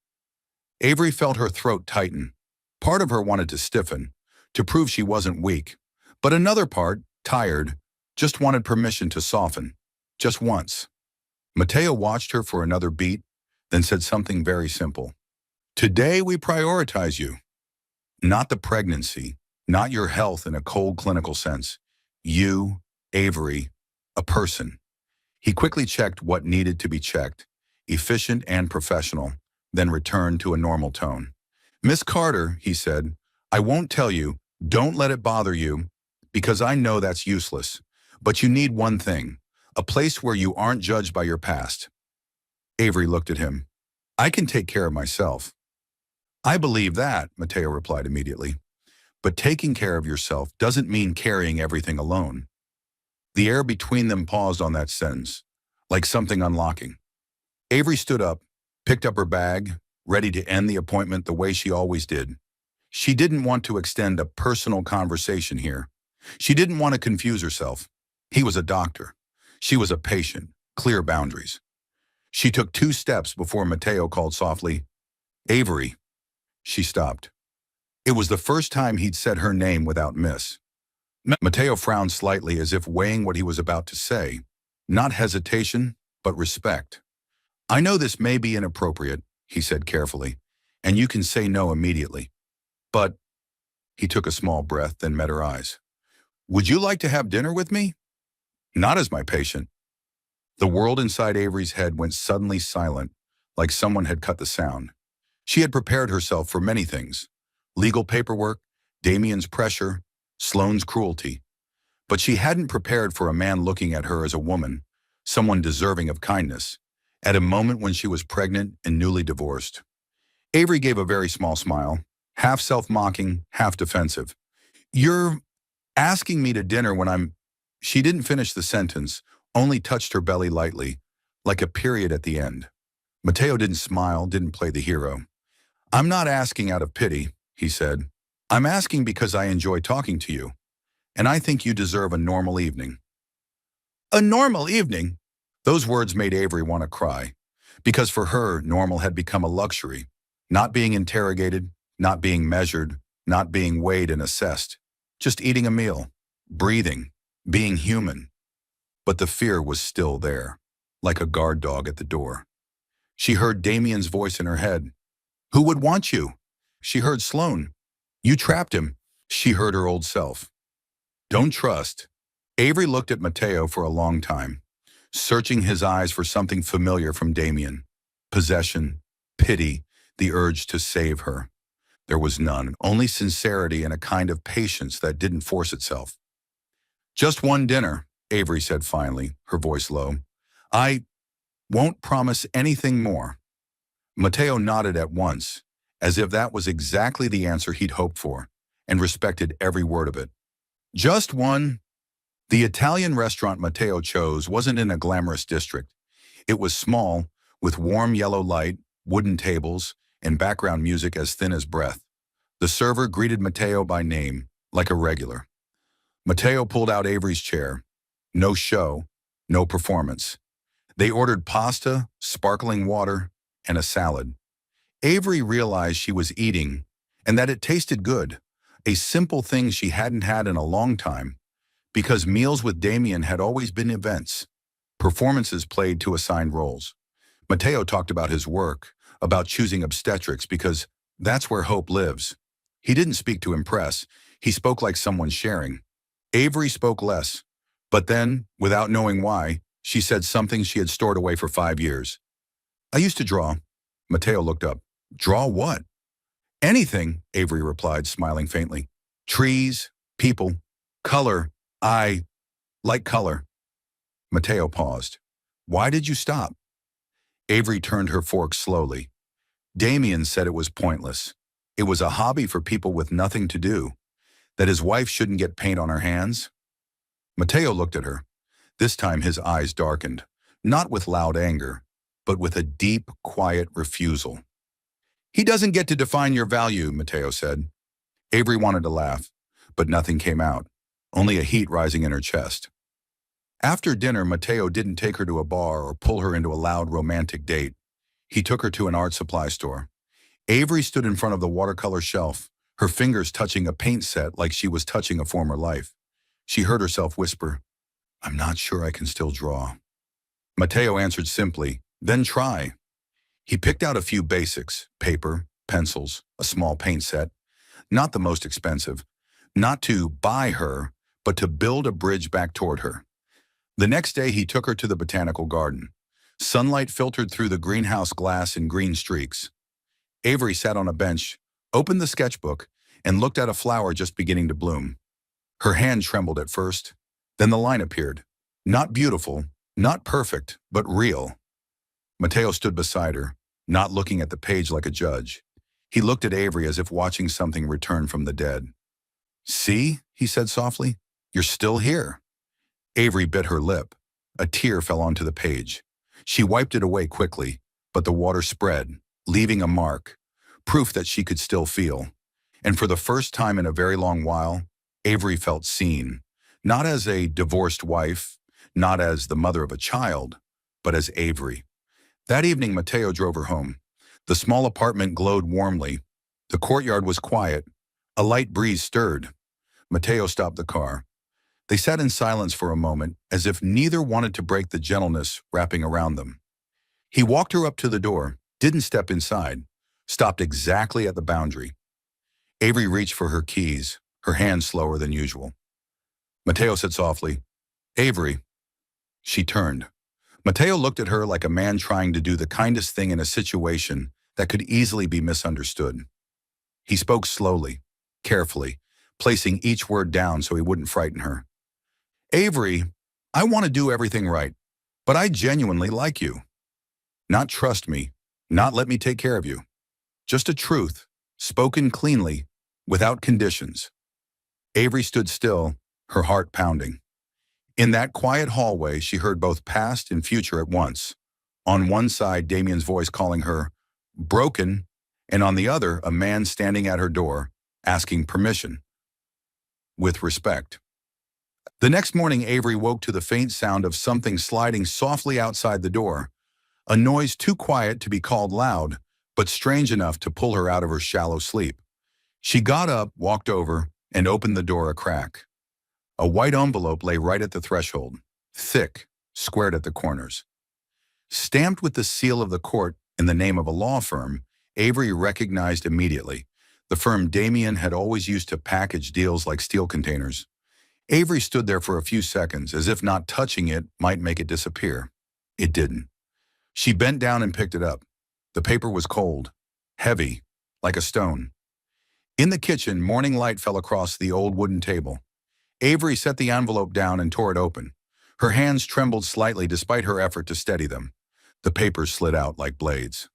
Avery felt her throat tighten. Part of her wanted to stiffen, to prove she wasn't weak. But another part, tired, just wanted permission to soften. Just once. Mateo watched her for another beat, then said something very simple. "Today we prioritize you. Not the pregnancy, not your health in a cold clinical sense. You, Avery, a person." He quickly checked what needed to be checked, efficient and professional, then returned to a normal tone. "Miss Carter," he said, "I won't tell you, don't let it bother you, because I know that's useless. But you need one thing, a place where you aren't judged by your past." Avery looked at him. "I can take care of myself." "I believe that," Mateo replied immediately. "But taking care of yourself doesn't mean carrying everything alone." The air between them paused on that sentence, like something unlocking. Avery stood up, picked up her bag, ready to end the appointment the way she always did. She didn't want to extend a personal conversation here. She didn't want to confuse herself. He was a doctor. She was a patient. Clear boundaries. She took 2 steps before Mateo called softly, "Avery." She stopped. It was the first time he'd said her name without miss. Mateo frowned slightly as if weighing what he was about to say. Not hesitation, but respect. "I know this may be inappropriate," he said carefully, "and you can say no immediately. But," he took a small breath, then met her eyes, "would you like to have dinner with me?" Not as my patient. The world inside Avery's head went suddenly silent, like someone had cut the sound. She had prepared herself for many things: legal paperwork, Damien's pressure, Sloane's cruelty. But she hadn't prepared for a man looking at her as a woman, someone deserving of kindness, at a moment when she was pregnant and newly divorced. Avery gave a very small smile, half self-mocking, half defensive. "You're asking me to dinner when I'm—" She didn't finish the sentence, only touched her belly lightly, like a period at the end. Mateo didn't smile, didn't play the hero. "I'm not asking out of pity," he said. "I'm asking because I enjoy talking to you, and I think you deserve a normal evening." A normal evening? Those words made Avery want to cry, because for her, normal had become a luxury. Not being interrogated, not being measured, not being weighed and assessed. Just eating a meal, breathing, being human. But the fear was still there, like a guard dog at the door. She heard Damien's voice in her head. "Who would want you?" She heard Sloane. "You trapped him." She heard her old self. "Don't trust." Avery looked at Mateo for a long time, searching his eyes for something familiar from Damien. Possession, pity, the urge to save her. There was none, only sincerity and a kind of patience that didn't force itself. "Just one dinner," Avery said finally, her voice low. "I won't promise anything more." Mateo nodded at once, as if that was exactly the answer he'd hoped for, and respected every word of it. Just one. The Italian restaurant Mateo chose wasn't in a glamorous district. It was small, with warm yellow light, wooden tables, and background music as thin as breath. The server greeted Mateo by name, like a regular. Mateo pulled out Avery's chair. No show, no performance. They ordered pasta, sparkling water, and a salad. Avery realized she was eating, and that it tasted good, a simple thing she hadn't had in a long time, because meals with Damien had always been events, performances played to assigned roles. Mateo talked about his work, about choosing obstetrics because that's where hope lives. He didn't speak to impress, he spoke like someone sharing. Avery spoke less, but then, without knowing why, she said something she had stored away for 5 years. "I used to draw." Mateo looked up. "Draw what?" "Anything," Avery replied, smiling faintly. "Trees, people, color. I like color." Mateo paused. "Why did you stop?" Avery turned her fork slowly. Damien said it was pointless. It was a hobby for people with nothing to do, that his wife shouldn't get paint on her hands. Mateo looked at her. This time his eyes darkened, not with loud anger, but with a deep, quiet refusal. "He doesn't get to define your value," Mateo said. Avery wanted to laugh, but nothing came out, only a heat rising in her chest. After dinner, Mateo didn't take her to a bar or pull her into a loud romantic date. He took her to an art supply store. Avery stood in front of the watercolor shelf, her fingers touching a paint set like she was touching a former life. She heard herself whisper, "I'm not sure I can still draw." Mateo answered simply, "Then try." He picked out a few basics: paper, pencils, a small paint set, not the most expensive, not to buy her, but to build a bridge back toward her. The next day he took her to the botanical garden. Sunlight filtered through the greenhouse glass in green streaks. Avery sat on a bench, opened the sketchbook, and looked at a flower just beginning to bloom. Her hand trembled at first. Then the line appeared. Not beautiful, not perfect, but real. Mateo stood beside her, not looking at the page like a judge. He looked at Avery as if watching something return from the dead. "See," he said softly, "you're still here." Avery bit her lip. A tear fell onto the page. She wiped it away quickly, but the water spread, leaving a mark, proof that she could still feel. And for the first time in a very long while, Avery felt seen, not as a divorced wife, not as the mother of a child, but as Avery. That evening, Mateo drove her home. The small apartment glowed warmly. The courtyard was quiet. A light breeze stirred. Mateo stopped the car. They sat in silence for a moment, as if neither wanted to break the gentleness wrapping around them. He walked her up to the door, didn't step inside, stopped exactly at the boundary. Avery reached for her keys, her hand slower than usual. Mateo said softly, "Avery." She turned. Mateo looked at her like a man trying to do the kindest thing in a situation that could easily be misunderstood. He spoke slowly, carefully, placing each word down so he wouldn't frighten her. Avery, I want to do everything right, but I genuinely like you. Not trust me, not let me take care of you. Just a truth, spoken cleanly, without conditions. Avery stood still, her heart pounding. In that quiet hallway, she heard both past and future at once. On one side, Damien's voice calling her broken, and on the other, a man standing at her door, asking permission. With respect. The next morning, Avery woke to the faint sound of something sliding softly outside the door, a noise too quiet to be called loud, but strange enough to pull her out of her shallow sleep. She got up, walked over, and opened the door a crack. A white envelope lay right at the threshold, thick, squared at the corners. Stamped with the seal of the court in the name of a law firm, Avery recognized immediately. The firm Damien had always used to package deals like steel containers. Avery stood there for a few seconds, as if not touching it might make it disappear. It didn't. She bent down and picked it up. The paper was cold, heavy, like a stone. In the kitchen, morning light fell across the old wooden table. Avery set the envelope down and tore it open. Her hands trembled slightly despite her effort to steady them. The papers slid out like blades.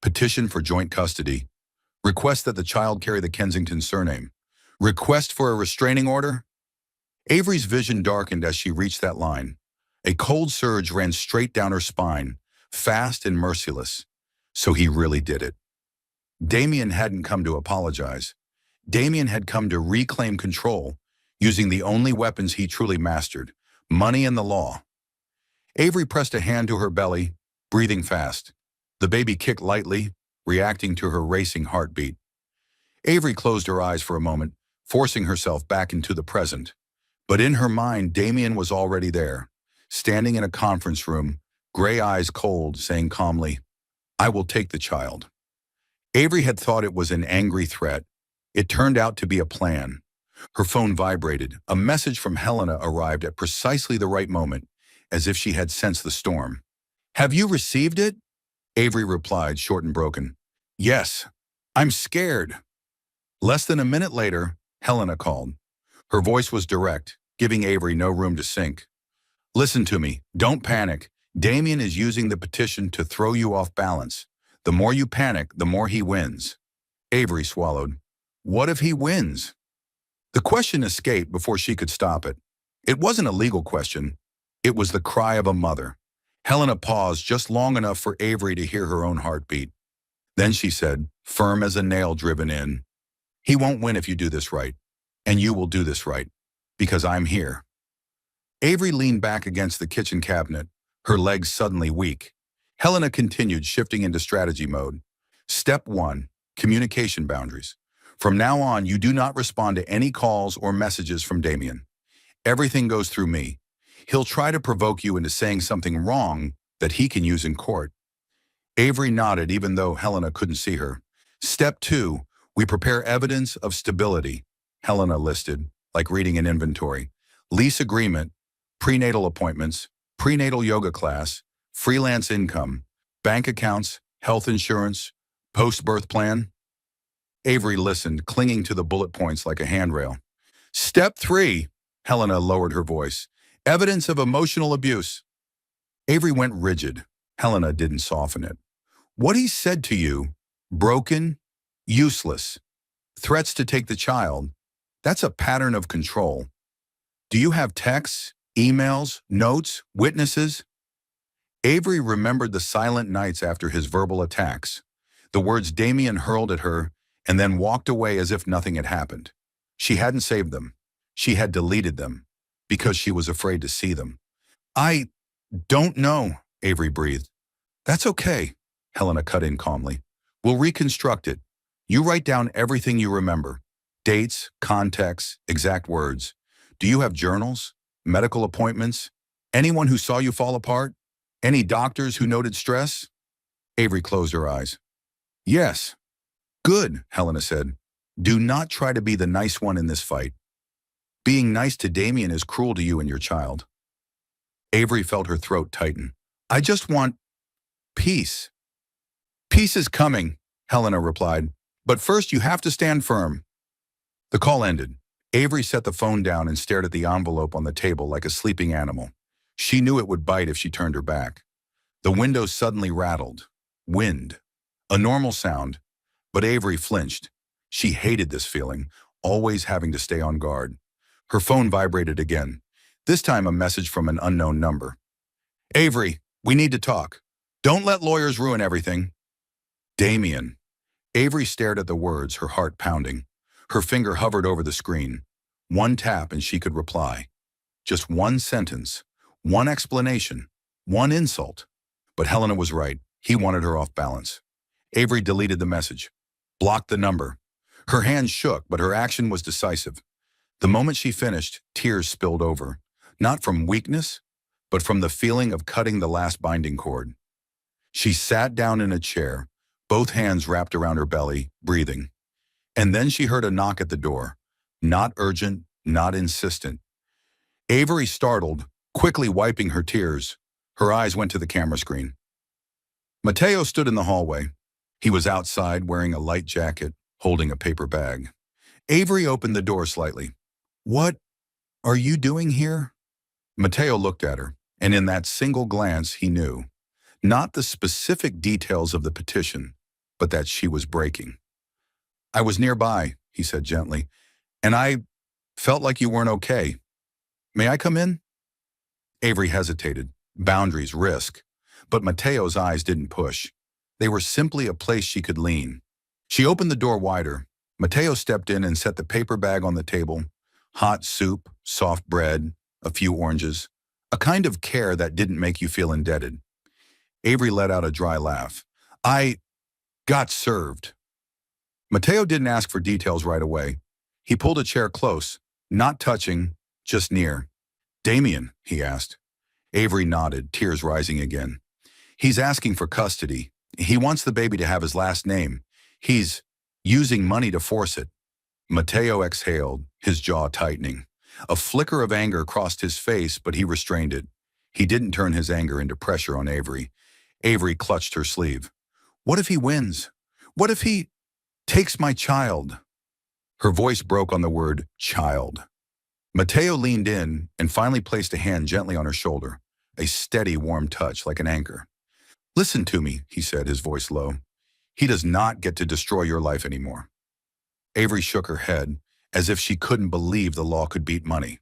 Petition for joint custody. Request that the child carry the Kensington surname. Request for a restraining order. Avery's vision darkened as she reached that line. A cold surge ran straight down her spine, fast and merciless. So he really did it. Damien hadn't come to apologize. Damien had come to reclaim control, using the only weapons he truly mastered, money and the law. Avery pressed a hand to her belly, breathing fast. The baby kicked lightly, reacting to her racing heartbeat. Avery closed her eyes for a moment, forcing herself back into the present. But in her mind, Damien was already there, standing in a conference room, gray eyes cold, saying calmly, "I will take the child." Avery had thought it was an angry threat. It turned out to be a plan. Her phone vibrated. A message from Helena arrived at precisely the right moment, as if she had sensed the storm. "Have you received it?" Avery replied, short and broken. "Yes. I'm scared." Less than a minute later, Helena called. Her voice was direct, giving Avery no room to sink. "Listen to me. Don't panic. Damien is using the petition to throw you off balance. The more you panic, the more he wins." Avery swallowed. What if he wins? The question escaped before she could stop it. It wasn't a legal question. It was the cry of a mother. Helena paused just long enough for Avery to hear her own heartbeat. Then she said, firm as a nail driven in, "He won't win if you do this right. And you will do this right. Because I'm here." Avery leaned back against the kitchen cabinet, her legs suddenly weak. Helena continued, shifting into strategy mode. Step 1, communication boundaries. From now on, you do not respond to any calls or messages from Damien. Everything goes through me. He'll try to provoke you into saying something wrong that he can use in court. Avery nodded even though Helena couldn't see her. Step 2, we prepare evidence of stability. Helena listed, like reading an inventory. Lease agreement, prenatal appointments, prenatal yoga class, freelance income, bank accounts, health insurance, post-birth plan. Avery listened, clinging to the bullet points like a handrail. Step 3, Helena lowered her voice. Evidence of emotional abuse. Avery went rigid. Helena didn't soften it. What he said to you, broken, useless, threats to take the child, that's a pattern of control. Do you have texts, emails, notes, witnesses? Avery remembered the silent nights after his verbal attacks, the words Damien hurled at her, and then walked away as if nothing had happened. She hadn't saved them. She had deleted them because she was afraid to see them. I don't know, Avery breathed. That's okay, Helena cut in calmly. We'll reconstruct it. You write down everything you remember. Dates, contexts, exact words. Do you have journals, medical appointments? Anyone who saw you fall apart? Any doctors who noted stress? Avery closed her eyes. Yes. Good, Helena said. Do not try to be the nice one in this fight. Being nice to Damien is cruel to you and your child. Avery felt her throat tighten. I just want peace. Peace is coming, Helena replied. But first you have to stand firm. The call ended. Avery set the phone down and stared at the envelope on the table like a sleeping animal. She knew it would bite if she turned her back. The window suddenly rattled. Wind. A normal sound. But Avery flinched. She hated this feeling, always having to stay on guard. Her phone vibrated again. This time a message from an unknown number. Avery, we need to talk. Don't let lawyers ruin everything. Damien. Avery stared at the words, her heart pounding. Her finger hovered over the screen. One tap and she could reply. Just one sentence, one explanation, one insult. But Helena was right. He wanted her off balance. Avery deleted the message, blocked the number. Her hands shook, but her action was decisive. The moment she finished, tears spilled over, not from weakness, but from the feeling of cutting the last binding cord. She sat down in a chair, both hands wrapped around her belly, breathing. And then she heard a knock at the door. Not urgent, not insistent. Avery startled, quickly wiping her tears. Her eyes went to the camera screen. Mateo stood in the hallway. He was outside, wearing a light jacket, holding a paper bag. Avery opened the door slightly. What are you doing here? Mateo looked at her, and in that single glance he knew. Not the specific details of the petition, but that she was breaking. I was nearby, he said gently, and I felt like you weren't okay. May I come in? Avery hesitated. Boundaries, risk. But Mateo's eyes didn't push. They were simply a place she could lean. She opened the door wider. Mateo stepped in and set the paper bag on the table. Hot soup, soft bread, a few oranges. A kind of care that didn't make you feel indebted. Avery let out a dry laugh. I got served. Mateo didn't ask for details right away. He pulled a chair close, not touching, just near. Damien, he asked. Avery nodded, tears rising again. He's asking for custody. He wants the baby to have his last name. He's using money to force it. Mateo exhaled, his jaw tightening. A flicker of anger crossed his face, but he restrained it. He didn't turn his anger into pressure on Avery. Avery clutched her sleeve. What if he wins? What if he takes my child? Her voice broke on the word child. Mateo leaned in and finally placed a hand gently on her shoulder, a steady, warm touch like an anchor. Listen to me, he said, his voice low. He does not get to destroy your life anymore. Avery shook her head, as if she couldn't believe the law could beat money.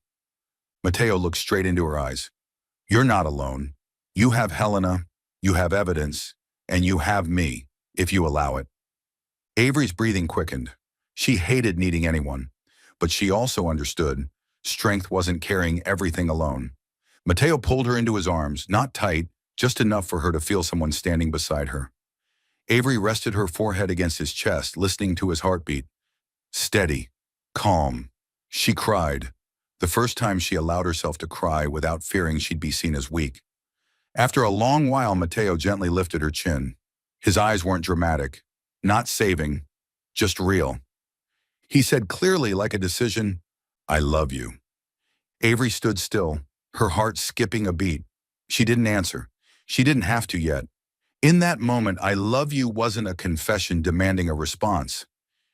Mateo looked straight into her eyes. You're not alone. You have Helena, you have evidence, and you have me, if you allow it. Avery's breathing quickened. She hated needing anyone, but she also understood strength wasn't carrying everything alone. Mateo pulled her into his arms, not tight, just enough for her to feel someone standing beside her. Avery rested her forehead against his chest, listening to his heartbeat. Steady, calm. She cried, the first time she allowed herself to cry without fearing she'd be seen as weak. After a long while, Mateo gently lifted her chin. His eyes weren't dramatic, not saving, just real. He said clearly, like a decision, I love you. Avery stood still, her heart skipping a beat. She didn't answer. She didn't have to yet. In that moment, I love you wasn't a confession demanding a response.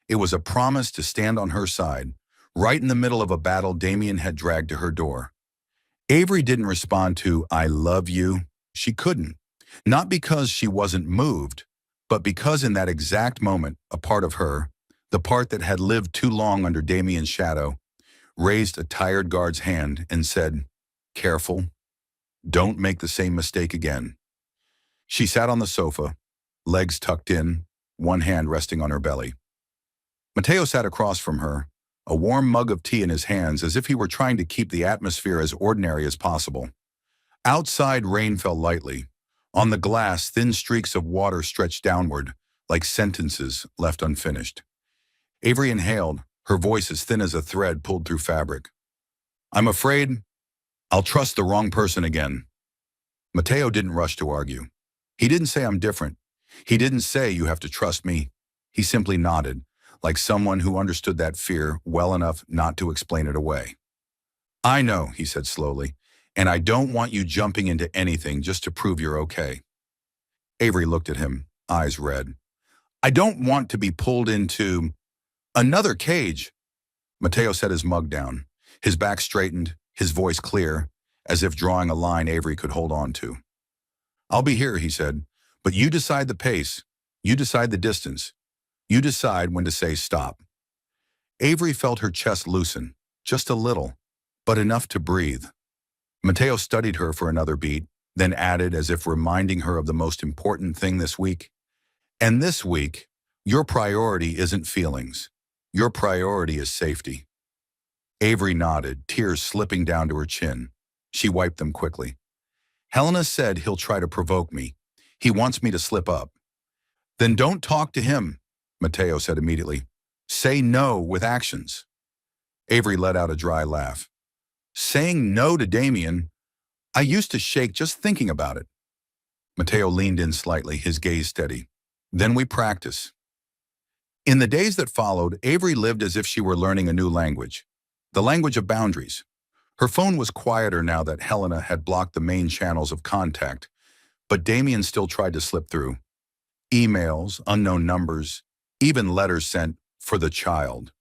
It was a promise to stand on her side, right in the middle of a battle Damien had dragged to her door. Avery didn't respond to, I love you. She couldn't. Not because she wasn't moved, but because in that exact moment, a part of her, the part that had lived too long under Damien's shadow, raised a tired guard's hand and said, careful, don't make the same mistake again. She sat on the sofa, legs tucked in, one hand resting on her belly. Mateo sat across from her, a warm mug of tea in his hands as if he were trying to keep the atmosphere as ordinary as possible. Outside, rain fell lightly. On the glass, thin streaks of water stretched downward, like sentences left unfinished. Avery inhaled, her voice as thin as a thread pulled through fabric. I'm afraid I'll trust the wrong person again. Mateo didn't rush to argue. He didn't say I'm different. He didn't say you have to trust me. He simply nodded, like someone who understood that fear well enough not to explain it away. I know, he said slowly, And I don't want you jumping into anything just to prove you're okay. Avery looked at him, eyes red. I don't want to be pulled into another cage. Mateo set his mug down, his back straightened, his voice clear, as if drawing a line Avery could hold on to. I'll be here, he said, but you decide the pace, you decide the distance, you decide when to say stop. Avery felt her chest loosen, just a little, but enough to breathe. Mateo studied her for another beat, then added as if reminding her of the most important thing this week. And this week, your priority isn't feelings. Your priority is safety. Avery nodded, tears slipping down to her chin. She wiped them quickly. Helena said he'll try to provoke me. He wants me to slip up. Then don't talk to him, Mateo said immediately. Say no with actions. Avery let out a dry laugh. Saying no to Damien? I used to shake just thinking about it. Mateo leaned in slightly, his gaze steady. Then we practice. In the days that followed, Avery lived as if she were learning a new language, the language of boundaries. Her phone was quieter now that Helena had blocked the main channels of contact, but Damien still tried to slip through. Emails, unknown numbers, even letters sent for the child.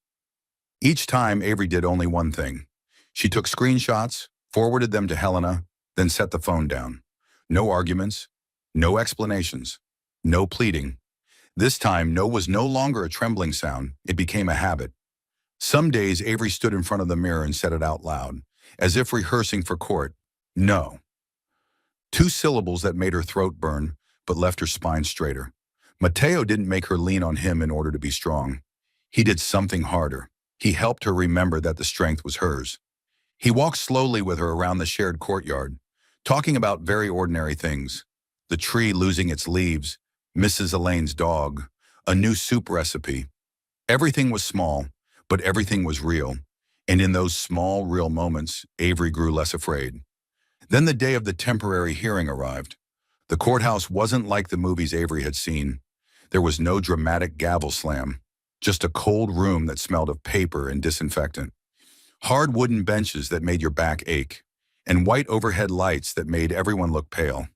Each time, Avery did only one thing. She took screenshots, forwarded them to Helena, then set the phone down. No arguments, no explanations, no pleading. This time, no was no longer a trembling sound. It became a habit. Some days, Avery stood in front of the mirror and said it out loud, as if rehearsing for court. No. 2 syllables that made her throat burn, but left her spine straighter. Mateo didn't make her lean on him in order to be strong. He did something harder. He helped her remember that the strength was hers. He walked slowly with her around the shared courtyard, talking about very ordinary things. The tree losing its leaves, Mrs. Elaine's dog, a new soup recipe. Everything was small, but everything was real. And in those small, real moments, Avery grew less afraid. Then the day of the temporary hearing arrived. The courthouse wasn't like the movies Avery had seen. There was no dramatic gavel slam, just a cold room that smelled of paper and disinfectant. Hard wooden benches that made your back ache, and white overhead lights that made everyone look pale.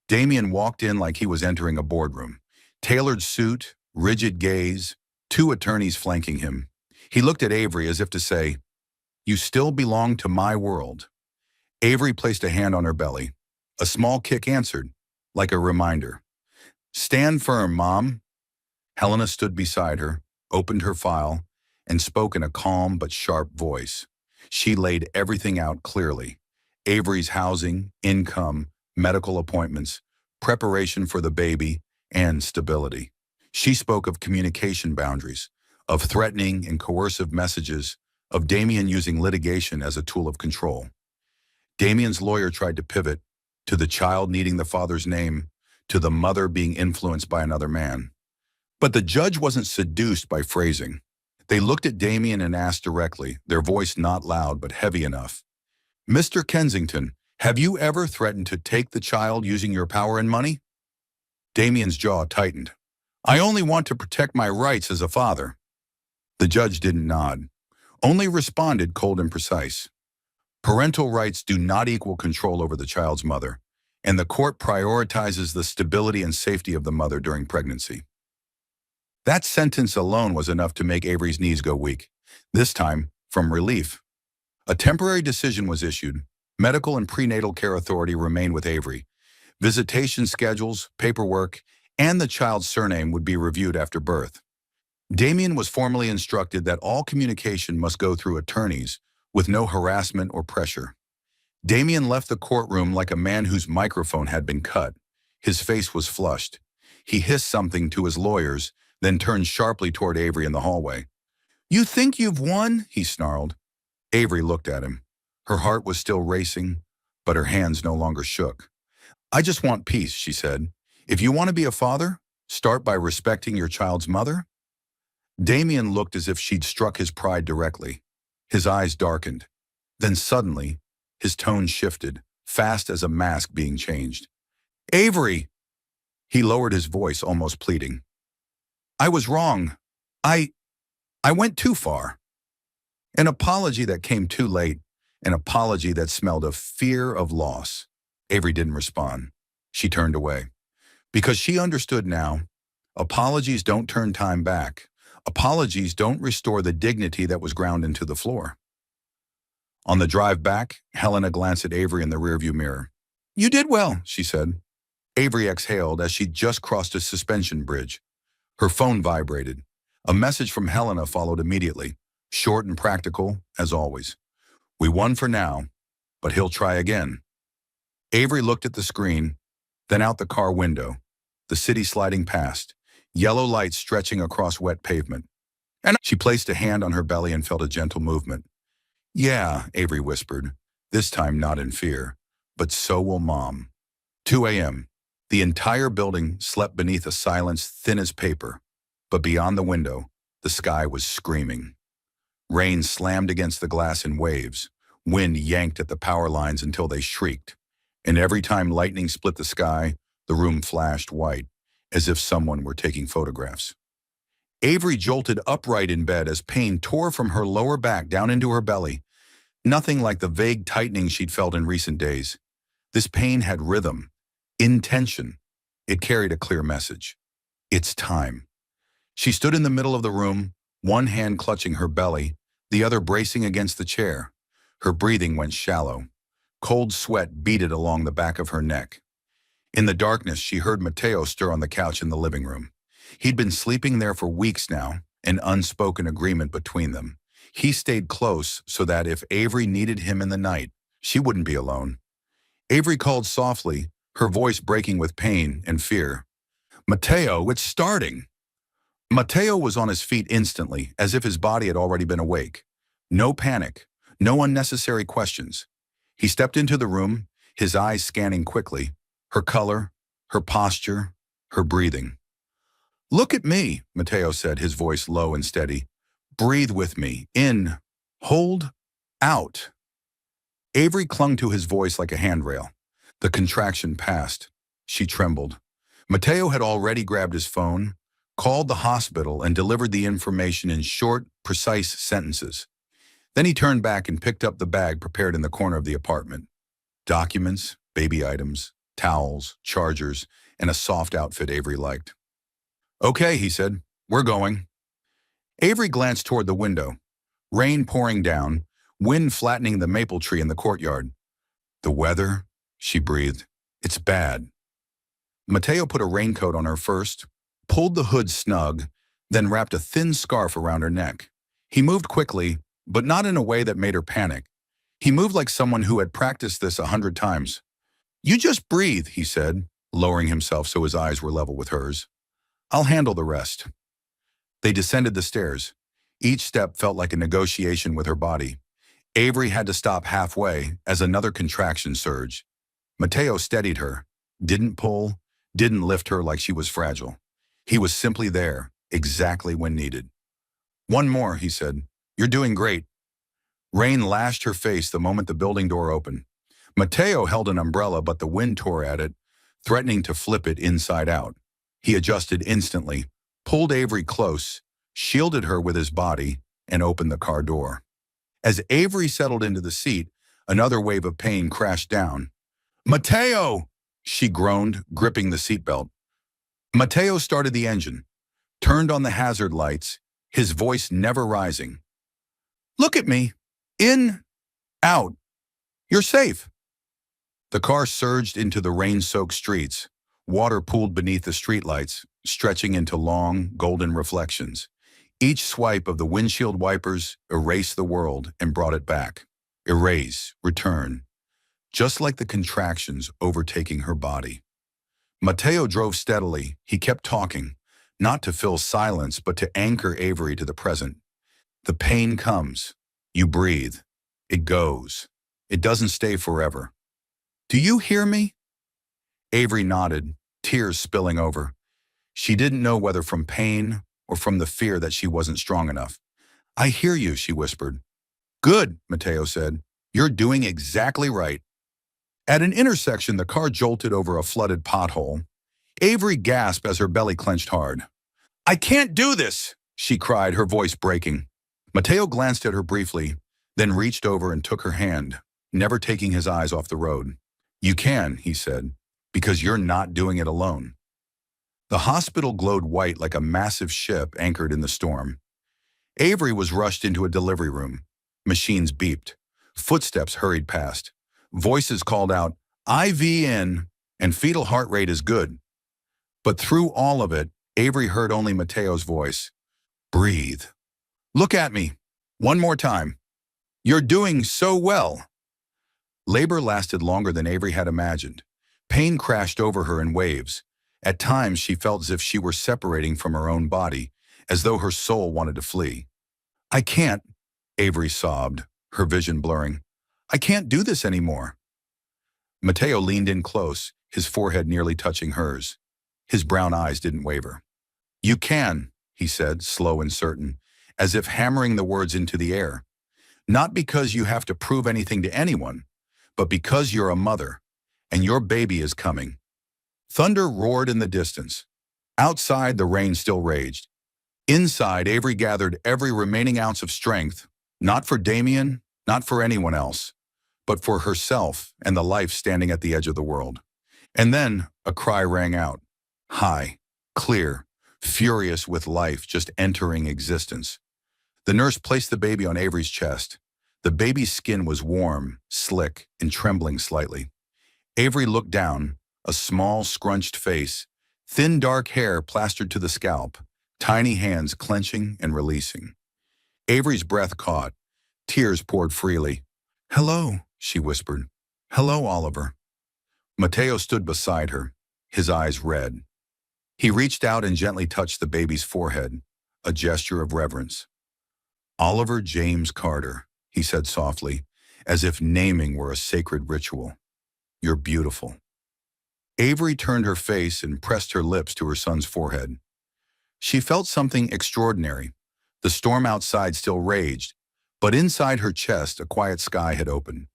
Damien walked in like he was entering a boardroom. Tailored suit, rigid gaze, 2 attorneys flanking him. He looked at Avery as if to say, "You still belong to my world." Avery placed a hand on her belly. A small kick answered, like a reminder. "Stand firm, Mom." Helena stood beside her, opened her file, and spoke in a calm but sharp voice. She laid everything out clearly. Avery's housing, income, medical appointments, preparation for the baby, and stability. She spoke of communication boundaries, of threatening and coercive messages, of Damien using litigation as a tool of control. Damien's lawyer tried to pivot, to the child needing the father's name, to the mother being influenced by another man. But the judge wasn't seduced by phrasing. They looked at Damien and asked directly, their voice not loud but heavy enough. "Mr. Kensington, have you ever threatened to take the child using your power and money?" Damien's jaw tightened. "I only want to protect my rights as a father." The judge didn't nod, only responded cold and precise. Parental rights do not equal control over the child's mother, and the court prioritizes the stability and safety of the mother during pregnancy. That sentence alone was enough to make Avery's knees go weak, this time from relief. A temporary decision was issued. Medical and prenatal care authority remained with Avery. Visitation schedules, paperwork, and the child's surname would be reviewed after birth. Damien was formally instructed that all communication must go through attorneys, with no harassment or pressure. Damien left the courtroom like a man whose microphone had been cut. His face was flushed. He hissed something to his lawyers, then turned sharply toward Avery in the hallway. "You think you've won?" he snarled. Avery looked at him. Her heart was still racing, but her hands no longer shook. "I just want peace," she said. "If you want to be a father, start by respecting your child's mother." Damien looked as if she'd struck his pride directly. His eyes darkened. Then suddenly, his tone shifted, fast as a mask being changed. "Avery!" He lowered his voice, almost pleading. "I was wrong. I went too far." An apology that came too late, an apology that smelled of fear of loss. Avery didn't respond. She turned away. Because she understood now, apologies don't turn time back. Apologies don't restore the dignity that was ground into the floor. On the drive back, Helena glanced at Avery in the rearview mirror. "You did well," she said. Avery exhaled as she just crossed a suspension bridge. Her phone vibrated. A message from Helena followed immediately, short and practical, as always. "We won for now, but he'll try again." Avery looked at the screen, then out the car window, the city sliding past, yellow lights stretching across wet pavement. And she placed a hand on her belly and felt a gentle movement. "Yeah," Avery whispered, this time not in fear, "but so will Mom." 2 a.m. The entire building slept beneath a silence thin as paper, but beyond the window, the sky was screaming. Rain slammed against the glass in waves. Wind yanked at the power lines until they shrieked. And every time lightning split the sky, the room flashed white, as if someone were taking photographs. Avery jolted upright in bed as pain tore from her lower back down into her belly. Nothing like the vague tightening she'd felt in recent days. This pain had rhythm, intention. It carried a clear message. It's time. She stood in the middle of the room, one hand clutching her belly, the other bracing against the chair. Her breathing went shallow. Cold sweat beaded along the back of her neck. In the darkness, she heard Mateo stir on the couch in the living room. He'd been sleeping there for weeks now, an unspoken agreement between them. He stayed close so that if Avery needed him in the night, she wouldn't be alone. Avery called softly, her voice breaking with pain and fear. "Mateo, it's starting." Mateo was on his feet instantly, as if his body had already been awake. No panic, no unnecessary questions. He stepped into the room, his eyes scanning quickly, her color, her posture, her breathing. "Look at me," Mateo said, his voice low and steady. "Breathe with me. In. Hold. Out." Avery clung to his voice like a handrail. The contraction passed. She trembled. Mateo had already grabbed his phone, called the hospital, and delivered the information in short, precise sentences. Then he turned back and picked up the bag prepared in the corner of the apartment. Documents, baby items, towels, chargers, and a soft outfit Avery liked. "Okay," he said. "We're going." Avery glanced toward the window. Rain pouring down, wind flattening the maple tree in the courtyard. "The weather," she breathed. "It's bad." Mateo put a raincoat on her first, pulled the hood snug, then wrapped a thin scarf around her neck. He moved quickly, but not in a way that made her panic. He moved like someone who had practiced this 100 times. "You just breathe," he said, lowering himself so his eyes were level with hers. "I'll handle the rest." They descended the stairs. Each step felt like a negotiation with her body. Avery had to stop halfway as another contraction surged. Mateo steadied her, didn't pull, didn't lift her like she was fragile. He was simply there, exactly when needed. "One more," he said. "You're doing great." Rain lashed her face the moment the building door opened. Mateo held an umbrella, but the wind tore at it, threatening to flip it inside out. He adjusted instantly, pulled Avery close, shielded her with his body, and opened the car door. As Avery settled into the seat, another wave of pain crashed down. "Mateo!" she groaned, gripping the seatbelt. Mateo started the engine, turned on the hazard lights, his voice never rising. "Look at me. In. Out. You're safe." The car surged into the rain-soaked streets. Water pooled beneath the streetlights, stretching into long, golden reflections. Each swipe of the windshield wipers erased the world and brought it back. Erase, return. Just like the contractions overtaking her body. Mateo drove steadily. He kept talking, not to fill silence, but to anchor Avery to the present. The pain comes. You breathe. It goes. It doesn't stay forever. "Do you hear me?" Avery nodded, tears spilling over. She didn't know whether from pain or from the fear that she wasn't strong enough. "I hear you," she whispered. "Good," Mateo said. "You're doing exactly right." At an intersection, the car jolted over a flooded pothole. Avery gasped as her belly clenched hard. "I can't do this," she cried, her voice breaking. Mateo glanced at her briefly, then reached over and took her hand, never taking his eyes off the road. "You can," he said, "because you're not doing it alone." The hospital glowed white like a massive ship anchored in the storm. Avery was rushed into a delivery room. Machines beeped. Footsteps hurried past. Voices called out, "IV in," and fetal heart rate is good. But through all of it, Avery heard only Mateo's voice. "Breathe. Look at me. One more time. You're doing so well." Labor lasted longer than Avery had imagined. Pain crashed over her in waves. At times, she felt as if she were separating from her own body, as though her soul wanted to flee. "I can't," Avery sobbed, her vision blurring. "I can't do this anymore." Mateo leaned in close, his forehead nearly touching hers. His brown eyes didn't waver. "You can," he said, slow and certain, as if hammering the words into the air. "Not because you have to prove anything to anyone, but because you're a mother, and your baby is coming." Thunder roared in the distance. Outside, the rain still raged. Inside, Avery gathered every remaining ounce of strength, not for Damien, not for anyone else, but for herself and the life standing at the edge of the world. And then a cry rang out, high, clear, furious with life just entering existence. The nurse placed the baby on Avery's chest. The baby's skin was warm, slick, and trembling slightly. Avery looked down, a small, scrunched face, thin dark hair plastered to the scalp, tiny hands clenching and releasing. Avery's breath caught. Tears poured freely. "Hello," she whispered. "Hello, Oliver." Mateo stood beside her, his eyes red. He reached out and gently touched the baby's forehead, a gesture of reverence. "Oliver James Carter," he said softly, as if naming were a sacred ritual. "You're beautiful." Avery turned her face and pressed her lips to her son's forehead. She felt something extraordinary. The storm outside still raged, but inside her chest a quiet sky had opened.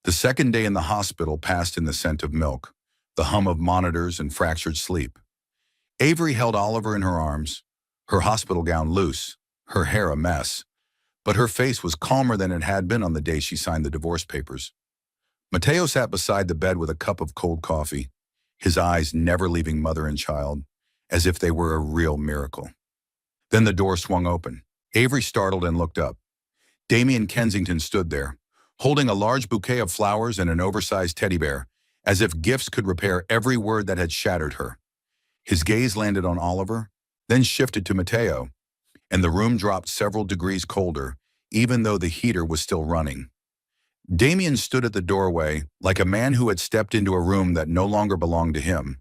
The second day in the hospital passed in the scent of milk, the hum of monitors and fractured sleep. Avery held Oliver in her arms, her hospital gown loose, her hair a mess, but her face was calmer than it had been on the day she signed the divorce papers. Mateo sat beside the bed with a cup of cold coffee, his eyes never leaving mother and child, as if they were a real miracle. Then the door swung open. Avery startled and looked up. Damien Kensington stood there, holding a large bouquet of flowers and an oversized teddy bear, as if gifts could repair every word that had shattered her. His gaze landed on Oliver, then shifted to Mateo, and the room dropped several degrees colder, even though the heater was still running. Damien stood at the doorway, like a man who had stepped into a room that no longer belonged to him.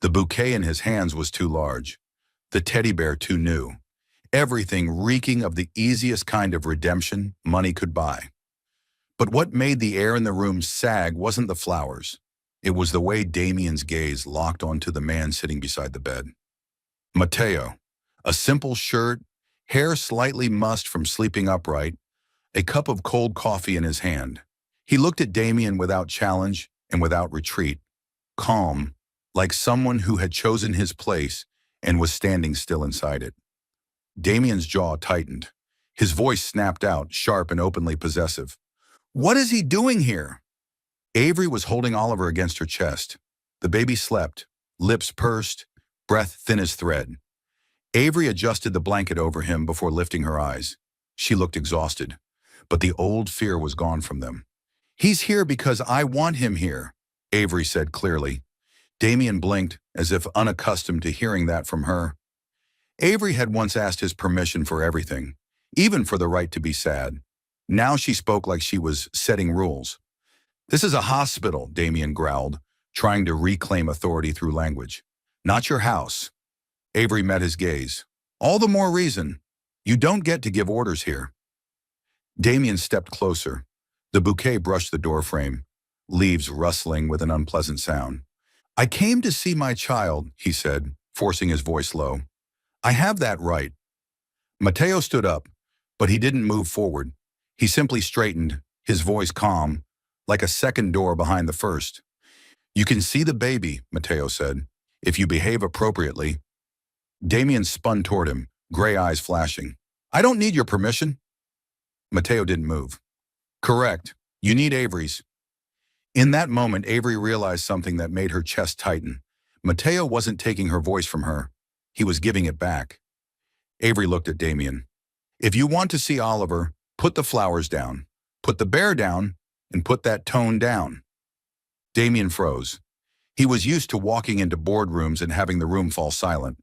The bouquet in his hands was too large, the teddy bear too new, everything reeking of the easiest kind of redemption money could buy. But what made the air in the room sag wasn't the flowers. It was the way Damien's gaze locked onto the man sitting beside the bed. Mateo, a simple shirt, hair slightly mussed from sleeping upright, a cup of cold coffee in his hand. He looked at Damien without challenge and without retreat, calm, like someone who had chosen his place and was standing still inside it. Damien's jaw tightened. His voice snapped out, sharp and openly possessive. "What is he doing here?" Avery was holding Oliver against her chest. The baby slept, lips pursed, breath thin as thread. Avery adjusted the blanket over him before lifting her eyes. She looked exhausted, but the old fear was gone from them. "He's here because I want him here," Avery said clearly. Damien blinked, as if unaccustomed to hearing that from her. Avery had once asked his permission for everything, even for the right to be sad. Now she spoke like she was setting rules. "This is a hospital," Damien growled, trying to reclaim authority through language. "Not your house." Avery met his gaze. "All the more reason. You don't get to give orders here." Damien stepped closer. The bouquet brushed the doorframe, leaves rustling with an unpleasant sound. "I came to see my child," he said, forcing his voice low. "I have that right." Mateo stood up, but he didn't move forward. He simply straightened, his voice calm, like a second door behind the first. "You can see the baby," Mateo said, "if you behave appropriately." Damien spun toward him, gray eyes flashing. "I don't need your permission." Mateo didn't move. Correct. You need Avery's. In that moment, Avery realized something that made her chest tighten. Mateo wasn't taking her voice from her. He was giving it back. Avery looked at Damien. If you want to see Oliver, put the flowers down, put the bear down, and put that tone down. Damien froze. He was used to walking into boardrooms and having the room fall silent.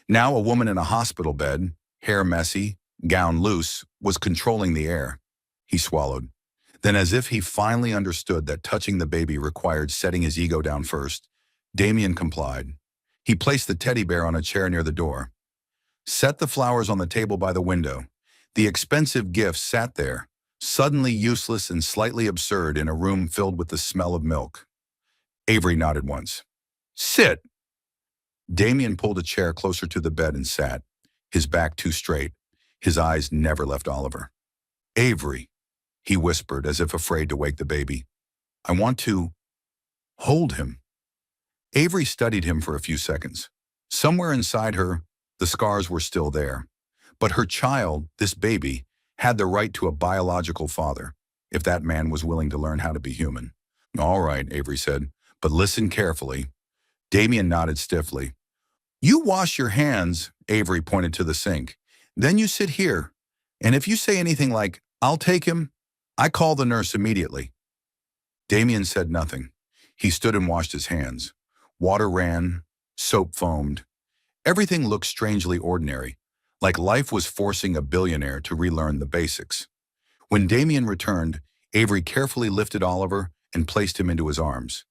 Now a woman in a hospital bed, hair messy, gown loose, was controlling the air. He swallowed. Then, as if he finally understood that touching the baby required setting his ego down first, Damien complied. He placed the teddy bear on a chair near the door. Set the flowers on the table by the window. The expensive gifts sat there, suddenly useless and slightly absurd in a room filled with the smell of milk. Avery nodded once. Sit! Damien pulled a chair closer to the bed and sat, his back too straight. His eyes never left Oliver. Avery, he whispered as if afraid to wake the baby. I want to hold him. Avery studied him for a few seconds. Somewhere inside her, the scars were still there. But her child, this baby, had the right to a biological father, if that man was willing to learn how to be human. All right, Avery said, but listen carefully. Damien nodded stiffly. You wash your hands, Avery pointed to the sink. Then you sit here. And if you say anything like, I'll take him, I call the nurse immediately. Damien said nothing. He stood and washed his hands. Water ran, soap foamed. Everything looked strangely ordinary, like life was forcing a billionaire to relearn the basics. When Damien returned, Avery carefully lifted Oliver and placed him into his arms.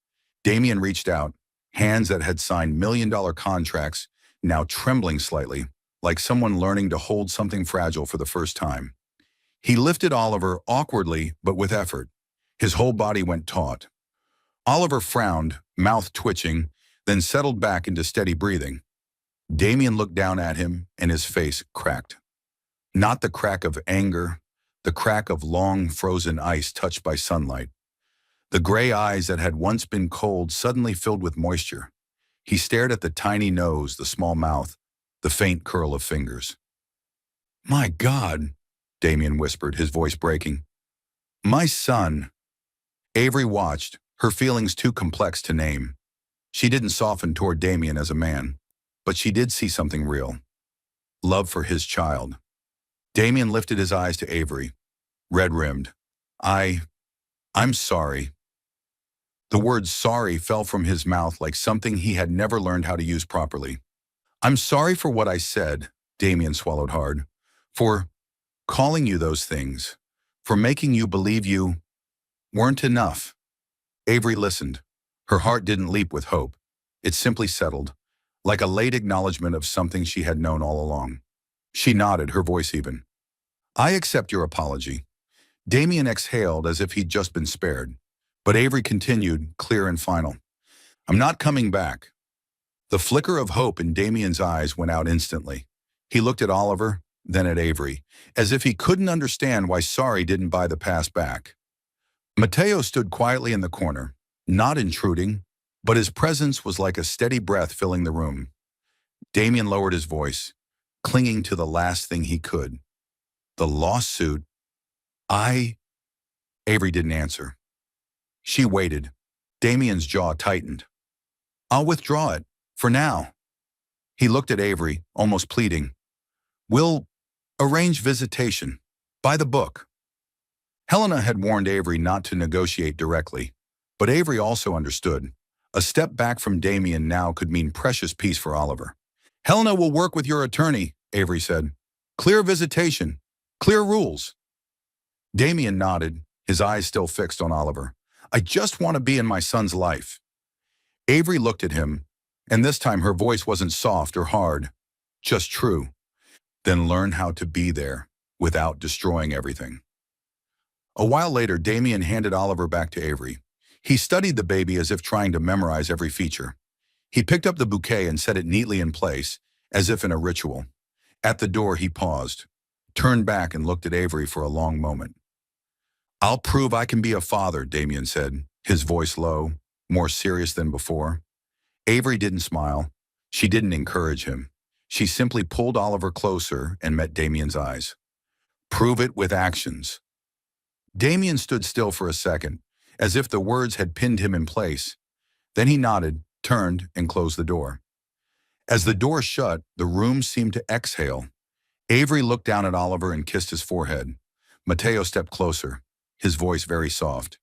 Damien reached out, hands that had signed million-dollar contracts, now trembling slightly, like someone learning to hold something fragile for the first time. He lifted Oliver awkwardly but with effort. His whole body went taut. Oliver frowned, mouth twitching, then settled back into steady breathing. Damien looked down at him, and his face cracked. Not the crack of anger, the crack of long frozen ice touched by sunlight. The gray eyes that had once been cold suddenly filled with moisture. He stared at the tiny nose, the small mouth, the faint curl of fingers. My God, Damien whispered, his voice breaking. My son. Avery watched, her feelings too complex to name. She didn't soften toward Damien as a man, but she did see something real. Love for his child. Damien lifted his eyes to Avery, red-rimmed. I'm sorry. The word sorry fell from his mouth like something he had never learned how to use properly. I'm sorry for what I said, Damien swallowed hard, for calling you those things, for making you believe you weren't enough. Avery listened. Her heart didn't leap with hope. It simply settled, like a late acknowledgement of something she had known all along. She nodded, her voice even. I accept your apology. Damien exhaled as if he'd just been spared. But Avery continued, clear and final. I'm not coming back. The flicker of hope in Damien's eyes went out instantly. He looked at Oliver, then at Avery, as if he couldn't understand why sorry didn't buy the pass back. Mateo stood quietly in the corner, not intruding, but his presence was like a steady breath filling the room. Damien lowered his voice, clinging to the last thing he could. The lawsuit. Avery didn't answer. She waited. Damien's jaw tightened. I'll withdraw it, for now. He looked at Avery, almost pleading. We'll arrange visitation. By the book. Helena had warned Avery not to negotiate directly, but Avery also understood. A step back from Damien now could mean precious peace for Oliver. Helena will work with your attorney, Avery said. Clear visitation. Clear rules. Damien nodded, his eyes still fixed on Oliver. I just want to be in my son's life. Avery looked at him, and this time her voice wasn't soft or hard, just true. Then learn how to be there without destroying everything. A while later, Damien handed Oliver back to Avery. He studied the baby as if trying to memorize every feature. He picked up the bouquet and set it neatly in place, as if in a ritual. At the door, he paused, turned back and looked at Avery for a long moment. I'll prove I can be a father, Damien said, his voice low, more serious than before. Avery didn't smile. She didn't encourage him. She simply pulled Oliver closer and met Damien's eyes. Prove it with actions. Damien stood still for a second, as if the words had pinned him in place. Then he nodded, turned, and closed the door. As the door shut, the room seemed to exhale. Avery looked down at Oliver and kissed his forehead. Mateo stepped closer, his voice very soft.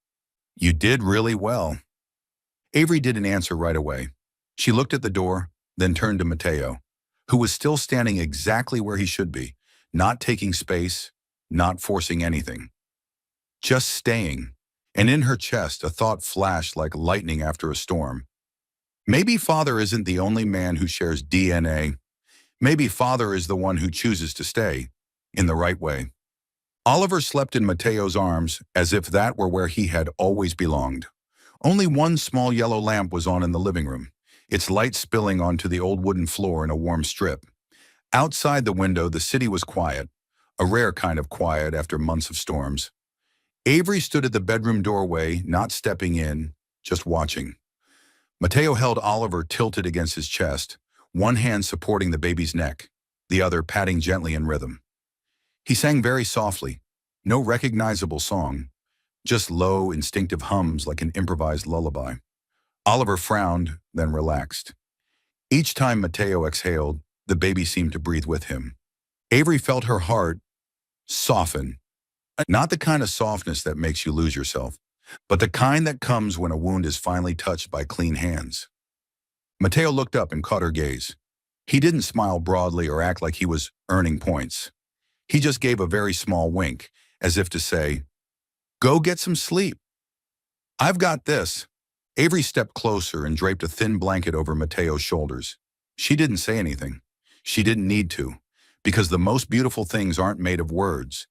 "You did really well." Avery didn't answer right away. She looked at the door, then turned to Mateo, who was still standing exactly where he should be, not taking space, not forcing anything. Just staying. And in her chest, a thought flashed like lightning after a storm. Maybe Father isn't the only man who shares DNA. Maybe Father is the one who chooses to stay, in the right way. Oliver slept in Mateo's arms as if that were where he had always belonged. Only one small yellow lamp was on in the living room, its light spilling onto the old wooden floor in a warm strip. Outside the window, the city was quiet, a rare kind of quiet after months of storms. Avery stood at the bedroom doorway, not stepping in, just watching. Mateo held Oliver tilted against his chest, one hand supporting the baby's neck, the other patting gently in rhythm. He sang very softly, no recognizable song, just low, instinctive hums like an improvised lullaby. Oliver frowned, then relaxed. Each time Mateo exhaled, the baby seemed to breathe with him. Avery felt her heart soften, not the kind of softness that makes you lose yourself, but the kind that comes when a wound is finally touched by clean hands. Mateo looked up and caught her gaze. He didn't smile broadly or act like he was earning points. He just gave a very small wink, as if to say, "Go get some sleep. I've got this." Avery stepped closer and draped a thin blanket over Mateo's shoulders. She didn't say anything. She didn't need to, because the most beautiful things aren't made of words.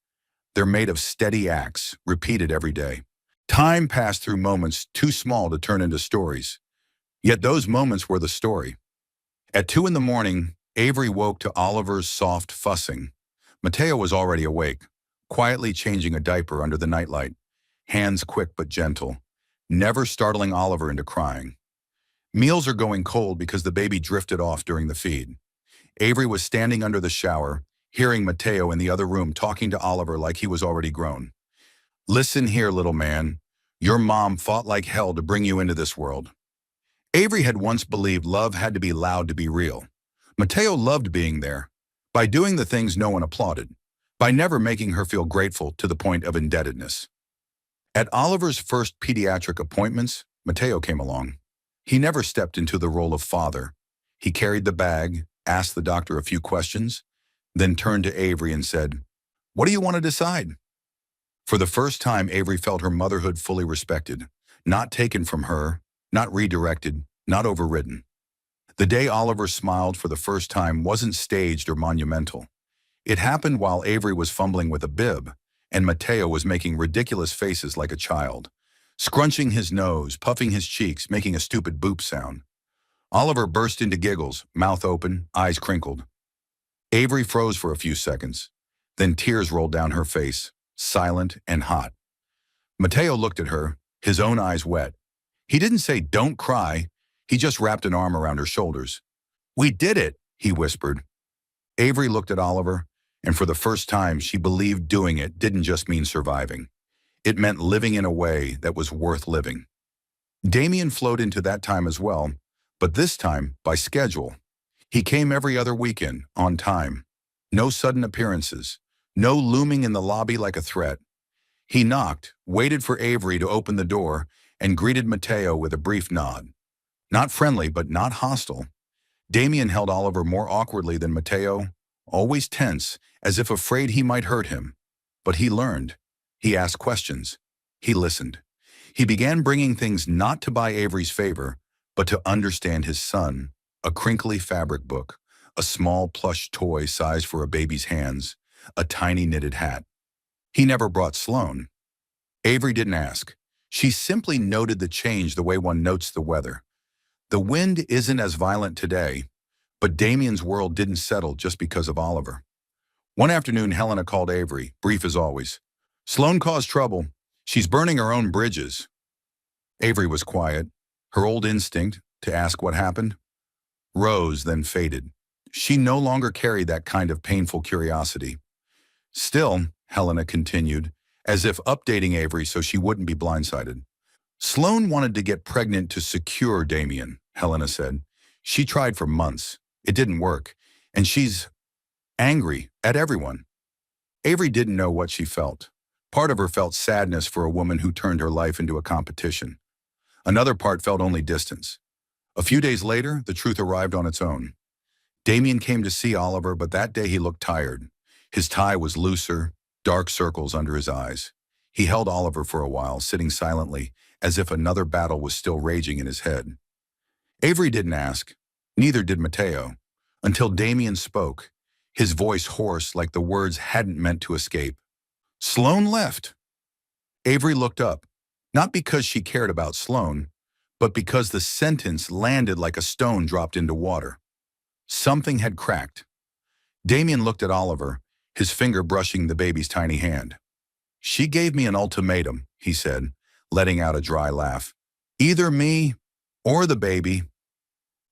They're made of steady acts, repeated every day. Time passed through moments too small to turn into stories. Yet those moments were the story. At 2 in the morning, Avery woke to Oliver's soft fussing. Mateo was already awake, quietly changing a diaper under the nightlight, hands quick but gentle, never startling Oliver into crying. Meals are going cold because the baby drifted off during the feed. Avery was standing under the shower, hearing Mateo in the other room talking to Oliver like he was already grown. "Listen here, little man. Your mom fought like hell to bring you into this world." Avery had once believed love had to be loud to be real. Mateo loved being there, by doing the things no one applauded, by never making her feel grateful to the point of indebtedness. At Oliver's first pediatric appointments, Mateo came along. He never stepped into the role of father. He carried the bag, asked the doctor a few questions, then turned to Avery and said, "What do you want to decide?" For the first time, Avery felt her motherhood fully respected, not taken from her, not redirected, not overridden. The day Oliver smiled for the first time wasn't staged or monumental. It happened while Avery was fumbling with a bib, and Mateo was making ridiculous faces like a child, scrunching his nose, puffing his cheeks, making a stupid boop sound. Oliver burst into giggles, mouth open, eyes crinkled. Avery froze for a few seconds. Then tears rolled down her face, silent and hot. Mateo looked at her, his own eyes wet. He didn't say, "Don't cry." He just wrapped an arm around her shoulders. "We did it," he whispered. Avery looked at Oliver, and for the first time, she believed doing it didn't just mean surviving. It meant living in a way that was worth living. Damien flowed into that time as well, but this time by schedule. He came every other weekend, on time. No sudden appearances, no looming in the lobby like a threat. He knocked, waited for Avery to open the door, and greeted Mateo with a brief nod. Not friendly, but not hostile. Damien held Oliver more awkwardly than Mateo, always tense, as if afraid he might hurt him. But he learned. He asked questions. He listened. He began bringing things not to buy Avery's favor, but to understand his son. A crinkly fabric book, a small plush toy sized for a baby's hands, a tiny knitted hat. He never brought Sloane. Avery didn't ask. She simply noted the change the way one notes the weather. The wind isn't as violent today, but Damien's world didn't settle just because of Oliver. One afternoon, Helena called Avery, brief as always. "Sloane caused trouble. She's burning her own bridges." Avery was quiet. Her old instinct, to ask what happened, rose then faded. She no longer carried that kind of painful curiosity. "Still," Helena continued, as if updating Avery so she wouldn't be blindsided. Sloane wanted to get pregnant to secure Damien, Helena said. She tried for months. It didn't work. And she's angry at everyone. Avery didn't know what she felt. Part of her felt sadness for a woman who turned her life into a competition. Another part felt only distance. A few days later, the truth arrived on its own. Damien came to see Oliver, but that day he looked tired. His tie was looser, dark circles under his eyes. He held Oliver for a while, sitting silently, as if another battle was still raging in his head. Avery didn't ask. Neither did Mateo. Until Damien spoke, his voice hoarse like the words hadn't meant to escape. Sloane left. Avery looked up, not because she cared about Sloane, but because the sentence landed like a stone dropped into water. Something had cracked. Damien looked at Oliver, his finger brushing the baby's tiny hand. She gave me an ultimatum, he said, letting out a dry laugh. Either me or the baby.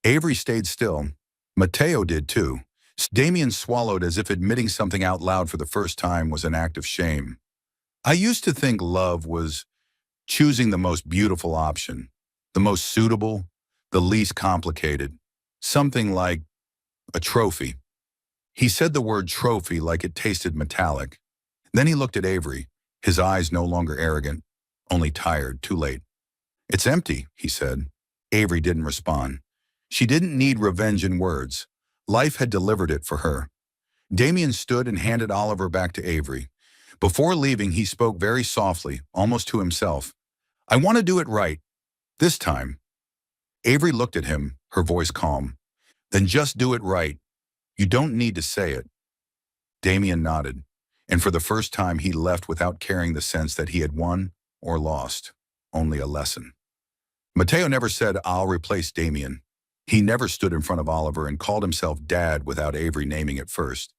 Avery stayed still. Mateo did too. Damien swallowed as if admitting something out loud for the first time was an act of shame. I used to think love was choosing the most beautiful option, the most suitable, the least complicated. Something like a trophy. He said the word trophy like it tasted metallic. Then he looked at Avery, his eyes no longer arrogant, only tired, too late. It's empty, he said. Avery didn't respond. She didn't need revenge in words. Life had delivered it for her. Damien stood and handed Oliver back to Avery. Before leaving, he spoke very softly, almost to himself. I want to do it right. This time. Avery looked at him, her voice calm. Then just do it right. You don't need to say it. Damien nodded, and for the first time he left without carrying the sense that he had won or lost, only a lesson. Mateo never said, I'll replace Damien. He never stood in front of Oliver and called himself Dad without Avery naming it first.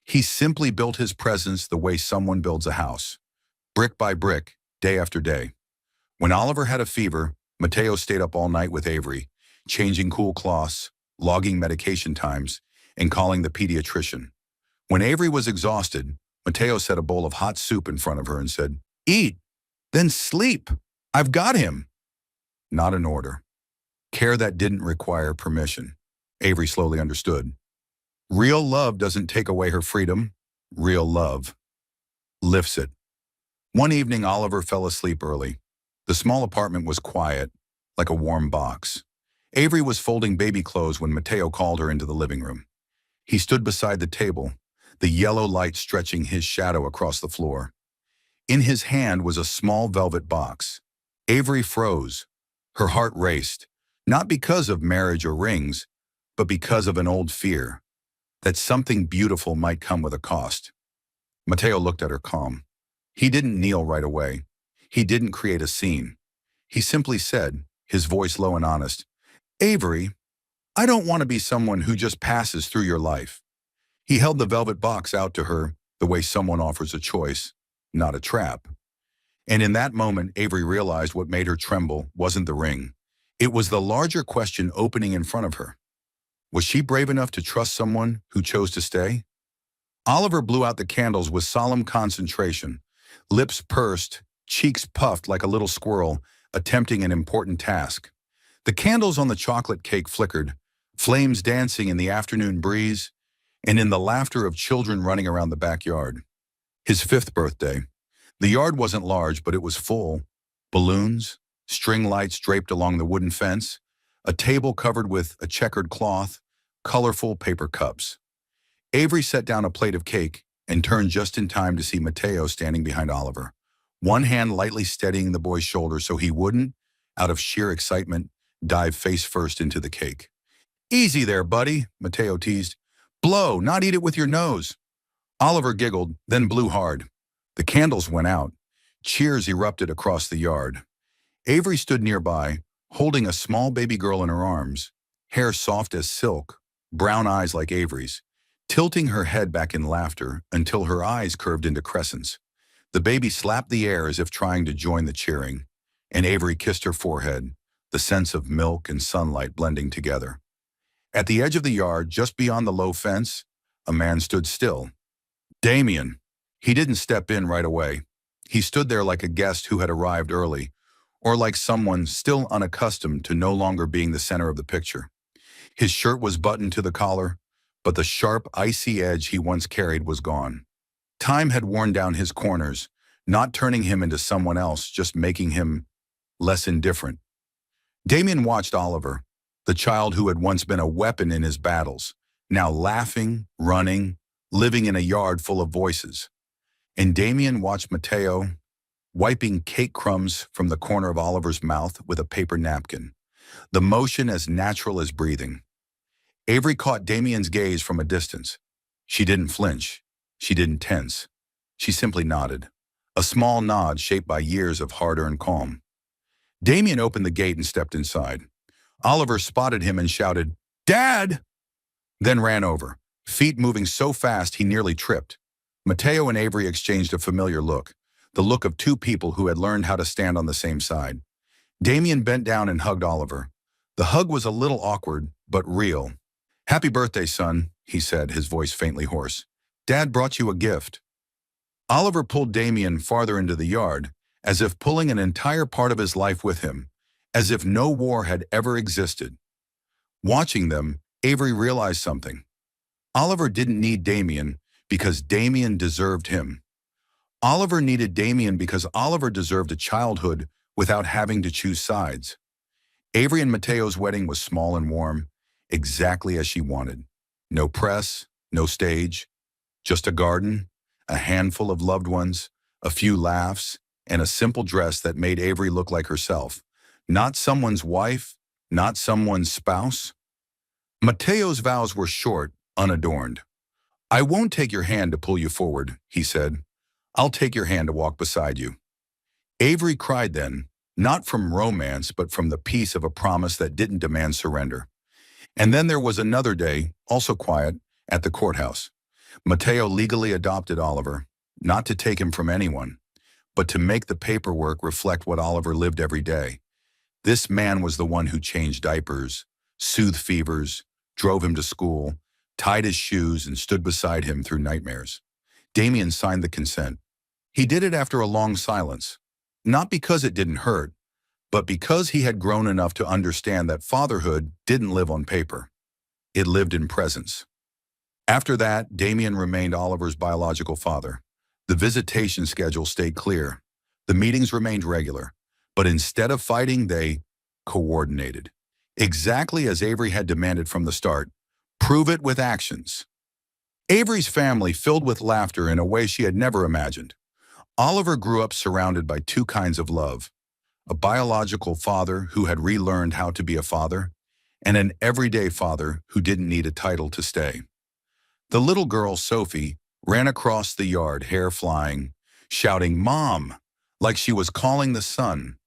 He simply built his presence the way someone builds a house, brick by brick, day after day. When Oliver had a fever, Mateo stayed up all night with Avery, changing cool cloths, logging medication times, and calling the pediatrician. When Avery was exhausted, Mateo set a bowl of hot soup in front of her and said, Eat, then sleep. I've got him. Not an order. Care that didn't require permission. Avery slowly understood. Real love doesn't take away her freedom. Real love lifts it. One evening, Oliver fell asleep early. The small apartment was quiet, like a warm box. Avery was folding baby clothes when Mateo called her into the living room. He stood beside the table, the yellow light stretching his shadow across the floor. In his hand was a small velvet box. Avery froze. Her heart raced, not because of marriage or rings, but because of an old fear, that something beautiful might come with a cost. Mateo looked at her calm. He didn't kneel right away. He didn't create a scene. He simply said, his voice low and honest, Avery, I don't want to be someone who just passes through your life. He held the velvet box out to her the way someone offers a choice, not a trap. And in that moment, Avery realized what made her tremble wasn't the ring. It was the larger question opening in front of her. Was she brave enough to trust someone who chose to stay? Oliver blew out the candles with solemn concentration, lips pursed, cheeks puffed like a little squirrel, attempting an important task. The candles on the chocolate cake flickered, flames dancing in the afternoon breeze, and in the laughter of children running around the backyard. His 5th birthday. The yard wasn't large, but it was full. Balloons, string lights draped along the wooden fence, a table covered with a checkered cloth, colorful paper cups. Avery set down a plate of cake and turned just in time to see Mateo standing behind Oliver, one hand lightly steadying the boy's shoulder so he wouldn't, out of sheer excitement, dive face first into the cake. Easy there, buddy, Mateo teased. Blow, not eat it with your nose. Oliver giggled, then blew hard. The candles went out. Cheers erupted across the yard. Avery stood nearby, holding a small baby girl in her arms, hair soft as silk, brown eyes like Avery's, tilting her head back in laughter until her eyes curved into crescents. The baby slapped the air as if trying to join the cheering, and Avery kissed her forehead, the sense of milk and sunlight blending together. At the edge of the yard, just beyond the low fence, a man stood still. Damien. He didn't step in right away. He stood there like a guest who had arrived early, or like someone still unaccustomed to no longer being the center of the picture. His shirt was buttoned to the collar, but the sharp, icy edge he once carried was gone. Time had worn down his corners, not turning him into someone else, just making him less indifferent. Damien watched Oliver, the child who had once been a weapon in his battles, now laughing, running, living in a yard full of voices. And Damien watched Mateo, wiping cake crumbs from the corner of Oliver's mouth with a paper napkin, the motion as natural as breathing. Avery caught Damien's gaze from a distance. She didn't flinch. She didn't tense. She simply nodded, a small nod shaped by years of hard-earned calm. Damien opened the gate and stepped inside. Oliver spotted him and shouted, "Dad!" Then ran over, feet moving so fast he nearly tripped. Mateo and Avery exchanged a familiar look, the look of two people who had learned how to stand on the same side. Damien bent down and hugged Oliver. The hug was a little awkward, but real. "Happy birthday, son," he said, his voice faintly hoarse. "Dad brought you a gift." Oliver pulled Damien farther into the yard, as if pulling an entire part of his life with him, as if no war had ever existed. Watching them, Avery realized something. Oliver didn't need Damien because Damien deserved him. Oliver needed Damien because Oliver deserved a childhood without having to choose sides. Avery and Mateo's wedding was small and warm, exactly as she wanted. No press, no stage, just a garden, a handful of loved ones, a few laughs, and a simple dress that made Avery look like herself. Not someone's wife, not someone's spouse. Mateo's vows were short, unadorned. "I won't take your hand to pull you forward," he said. "I'll take your hand to walk beside you." Avery cried then, not from romance, but from the peace of a promise that didn't demand surrender. And then there was another day, also quiet, at the courthouse. Mateo legally adopted Oliver, not to take him from anyone, but to make the paperwork reflect what Oliver lived every day. This man was the one who changed diapers, soothed fevers, drove him to school, tied his shoes, and stood beside him through nightmares. Damien signed the consent. He did it after a long silence, not because it didn't hurt, but because he had grown enough to understand that fatherhood didn't live on paper. It lived in presence. After that, Damien remained Oliver's biological father. The visitation schedule stayed clear. The meetings remained regular. But instead of fighting, they coordinated. Exactly as Avery had demanded from the start. Prove it with actions. Avery's family filled with laughter in a way she had never imagined. Oliver grew up surrounded by two kinds of love: a biological father who had relearned how to be a father, and an everyday father who didn't need a title to stay. The little girl, Sophie, ran across the yard, hair flying, shouting, "Mom!" like she was calling the sun.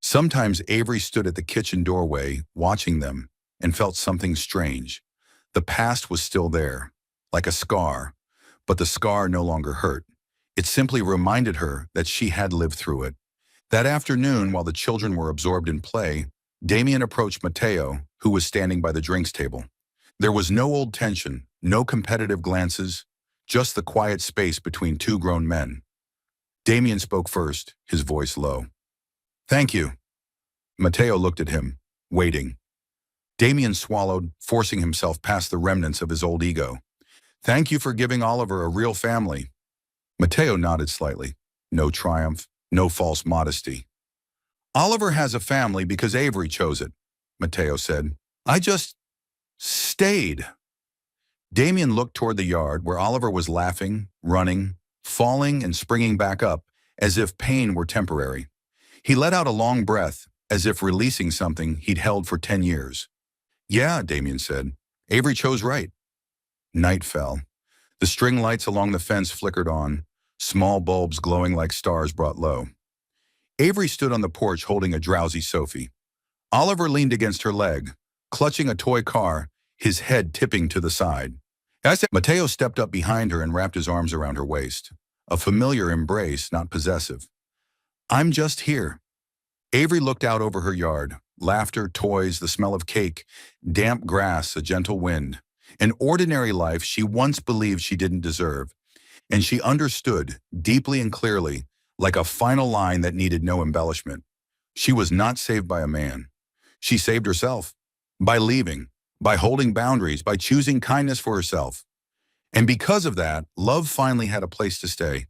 Sometimes Avery stood at the kitchen doorway, watching them, and felt something strange. The past was still there, like a scar, but the scar no longer hurt. It simply reminded her that she had lived through it. That afternoon, while the children were absorbed in play, Damien approached Mateo, who was standing by the drinks table. There was no old tension, no competitive glances, just the quiet space between two grown men. Damien spoke first, his voice low. "Thank you." Mateo looked at him, waiting. Damien swallowed, forcing himself past the remnants of his old ego. "Thank you for giving Oliver a real family." Mateo nodded slightly. No triumph, no false modesty. "Oliver has a family because Avery chose it," Mateo said. "I just stayed." Damien looked toward the yard where Oliver was laughing, running, falling, and springing back up as if pain were temporary. He let out a long breath, as if releasing something he'd held for 10 years. "Yeah," Damien said. "Avery chose right." Night fell. The string lights along the fence flickered on, small bulbs glowing like stars brought low. Avery stood on the porch holding a drowsy Sophie. Oliver leaned against her leg, clutching a toy car, his head tipping to the side. Mateo stepped up behind her and wrapped his arms around her waist. A familiar embrace, not possessive. "I'm just here." Avery looked out over her yard. Laughter, toys, the smell of cake, damp grass, a gentle wind. An ordinary life she once believed she didn't deserve. And she understood, deeply and clearly, like a final line that needed no embellishment. She was not saved by a man. She saved herself by leaving, by holding boundaries, by choosing kindness for herself. And because of that, love finally had a place to stay.